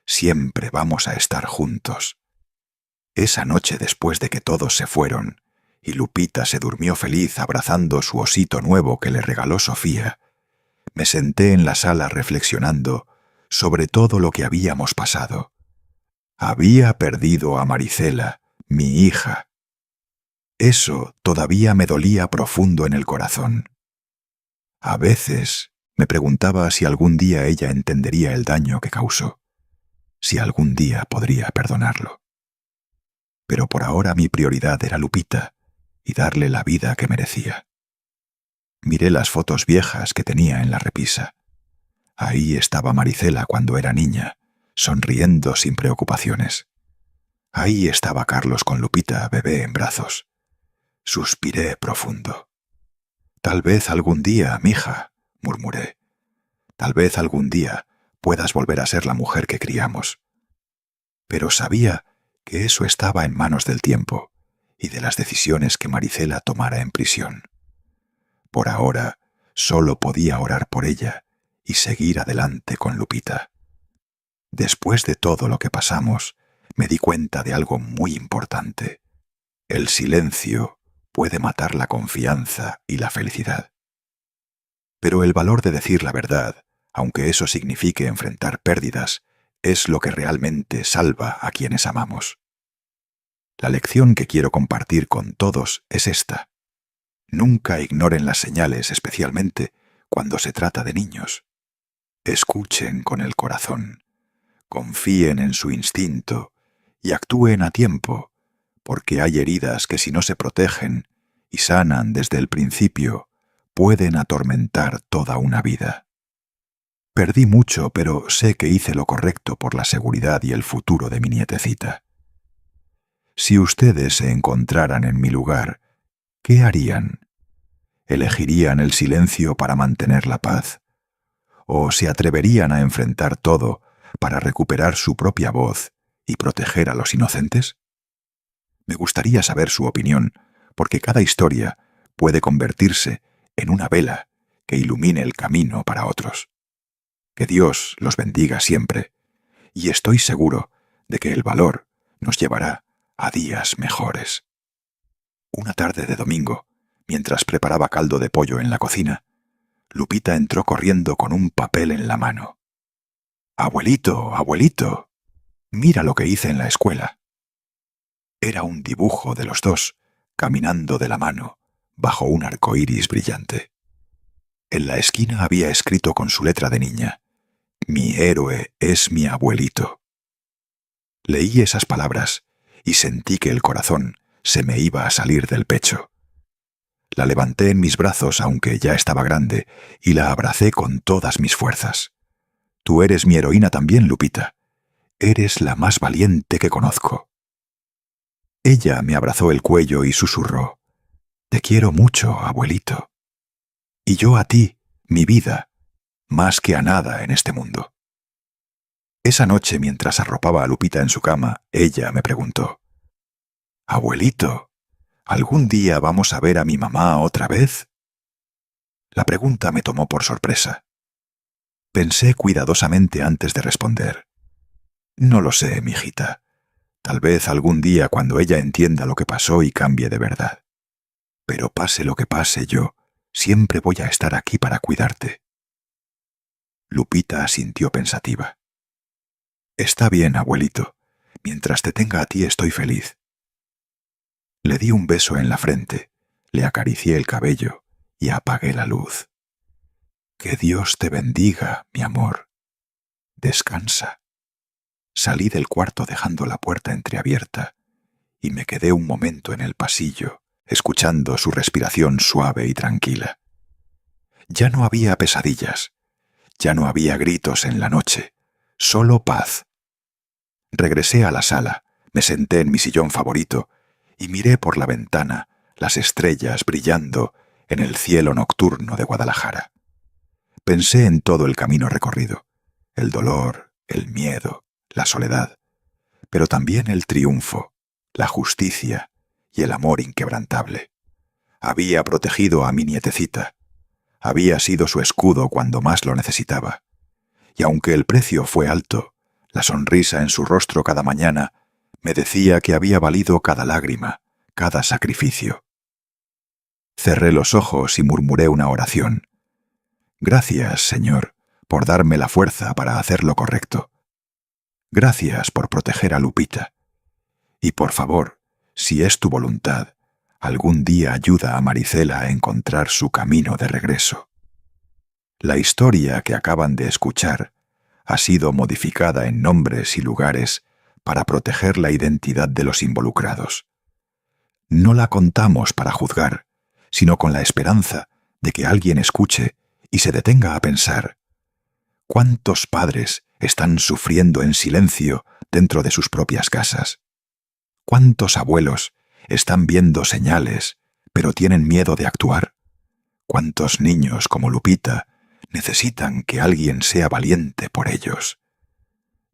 Siempre vamos a estar juntos». Esa noche, después de que todos se fueron y Lupita se durmió feliz abrazando su osito nuevo que le regaló Sofía, me senté en la sala reflexionando sobre todo lo que habíamos pasado. Había perdido a Maricela, mi hija. Eso todavía me dolía profundo en el corazón. A veces me preguntaba si algún día ella entendería el daño que causó, si algún día podría perdonarlo. Pero por ahora mi prioridad era Lupita y darle la vida que merecía. Miré las fotos viejas que tenía en la repisa. Ahí estaba Maricela cuando era niña, sonriendo sin preocupaciones. Ahí estaba Carlos con Lupita, bebé en brazos. Suspiré profundo. «Tal vez algún día, mija», murmuré. «Tal vez algún día puedas volver a ser la mujer que criamos». Pero sabía que eso estaba en manos del tiempo y de las decisiones que Maricela tomara en prisión. Por ahora, solo podía orar por ella y seguir adelante con Lupita. Después de todo lo que pasamos, me di cuenta de algo muy importante. El silencio puede matar la confianza y la felicidad. Pero el valor de decir la verdad, aunque eso signifique enfrentar pérdidas, es lo que realmente salva a quienes amamos. La lección que quiero compartir con todos es esta: nunca ignoren las señales, especialmente cuando se trata de niños. Escuchen con el corazón, confíen en su instinto y actúen a tiempo, porque hay heridas que si no se protegen y sanan desde el principio, pueden atormentar toda una vida. Perdí mucho, pero sé que hice lo correcto por la seguridad y el futuro de mi nietecita. Si ustedes se encontraran en mi lugar, ¿qué harían? ¿Elegirían el silencio para mantener la paz? ¿O se atreverían a enfrentar todo para recuperar su propia voz y proteger a los inocentes? Me gustaría saber su opinión, porque cada historia puede convertirse en una vela que ilumine el camino para otros. Que Dios los bendiga siempre, y estoy seguro de que el valor nos llevará a días mejores. Una tarde de domingo, mientras preparaba caldo de pollo en la cocina, Lupita entró corriendo con un papel en la mano. «Abuelito, abuelito, mira lo que hice en la escuela». Era un dibujo de los dos, caminando de la mano, bajo un arco iris brillante. En la esquina había escrito con su letra de niña: «Mi héroe es mi abuelito». Leí esas palabras y sentí que el corazón se me iba a salir del pecho. La levanté en mis brazos, aunque ya estaba grande, y la abracé con todas mis fuerzas. «Tú eres mi heroína también, Lupita. Eres la más valiente que conozco». Ella me abrazó el cuello y susurró: «Te quiero mucho, abuelito. Y yo a ti, mi vida, más que a nada en este mundo». Esa noche, mientras arropaba a Lupita en su cama, ella me preguntó: «Abuelito, ¿algún día vamos a ver a mi mamá otra vez?». La pregunta me tomó por sorpresa. Pensé cuidadosamente antes de responder. «No lo sé, mijita. Tal vez algún día cuando ella entienda lo que pasó y cambie de verdad. Pero pase lo que pase, yo siempre voy a estar aquí para cuidarte». Lupita asintió pensativa. «Está bien, abuelito. Mientras te tenga a ti estoy feliz». Le di un beso en la frente, le acaricié el cabello y apagué la luz. «Que Dios te bendiga, mi amor. Descansa». Salí del cuarto dejando la puerta entreabierta y me quedé un momento en el pasillo, escuchando su respiración suave y tranquila. Ya no había pesadillas, ya no había gritos en la noche, solo paz. Regresé a la sala, me senté en mi sillón favorito y miré por la ventana las estrellas brillando en el cielo nocturno de Guadalajara. Pensé en todo el camino recorrido, el dolor, el miedo, la soledad, pero también el triunfo, la justicia y el amor inquebrantable. Había protegido a mi nietecita. Había sido su escudo cuando más lo necesitaba. Y aunque el precio fue alto, la sonrisa en su rostro cada mañana me decía que había valido cada lágrima, cada sacrificio. Cerré los ojos y murmuré una oración. Gracias, Señor, por darme la fuerza para hacer lo correcto. Gracias por proteger a Lupita. Y por favor, si es tu voluntad, algún día ayuda a Maricela a encontrar su camino de regreso. La historia que acaban de escuchar ha sido modificada en nombres y lugares para proteger la identidad de los involucrados. No la contamos para juzgar, sino con la esperanza de que alguien escuche y se detenga a pensar: ¿cuántos padres están sufriendo en silencio dentro de sus propias casas? ¿Cuántos abuelos están viendo señales, pero tienen miedo de actuar? ¿Cuántos niños como Lupita necesitan que alguien sea valiente por ellos?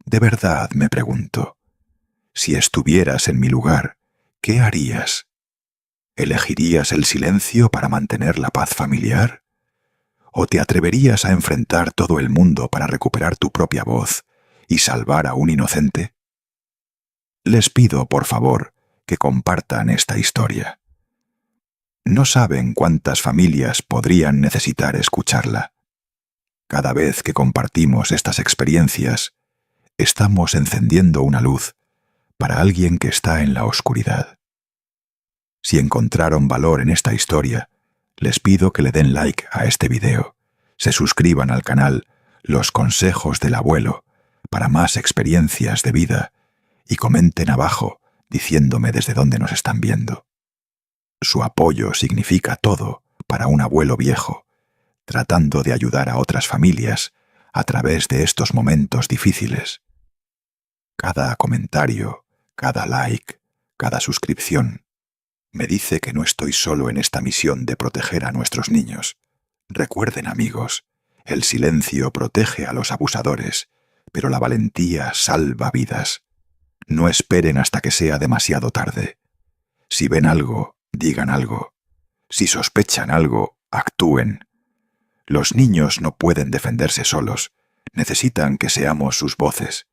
De verdad me pregunto, si estuvieras en mi lugar, ¿qué harías? ¿Elegirías el silencio para mantener la paz familiar? ¿O te atreverías a enfrentar todo el mundo para recuperar tu propia voz y salvar a un inocente? Les pido, por favor, que compartan esta historia. No saben cuántas familias podrían necesitar escucharla. Cada vez que compartimos estas experiencias, estamos encendiendo una luz para alguien que está en la oscuridad. Si encontraron valor en esta historia, les pido que le den like a este video, se suscriban al canal Los Consejos del Abuelo para más experiencias de vida y comenten abajo diciéndome desde dónde nos están viendo. Su apoyo significa todo para un abuelo viejo, tratando de ayudar a otras familias a través de estos momentos difíciles. Cada comentario, cada like, cada suscripción me dice que no estoy solo en esta misión de proteger a nuestros niños. Recuerden, amigos, el silencio protege a los abusadores, pero la valentía salva vidas. No esperen hasta que sea demasiado tarde. Si ven algo, digan algo. Si sospechan algo, actúen. Los niños no pueden defenderse solos. Necesitan que seamos sus voces.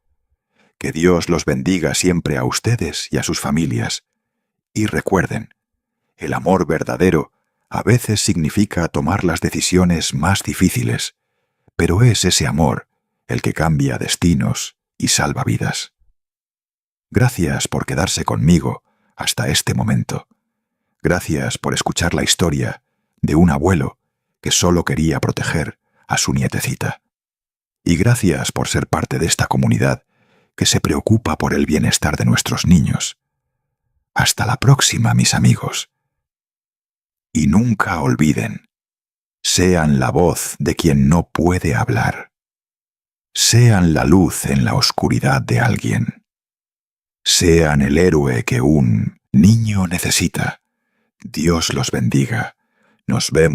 Que Dios los bendiga siempre a ustedes y a sus familias. Y recuerden, el amor verdadero a veces significa tomar las decisiones más difíciles, pero es ese amor el que cambia destinos y salva vidas. Gracias por quedarse conmigo hasta este momento. Gracias por escuchar la historia de un abuelo que solo quería proteger a su nietecita. Y gracias por ser parte de esta comunidad que se preocupa por el bienestar de nuestros niños. Hasta la próxima, mis amigos. Y nunca olviden, sean la voz de quien no puede hablar. Sean la luz en la oscuridad de alguien. Sean el héroe que un niño necesita. Dios los bendiga. Nos vemos.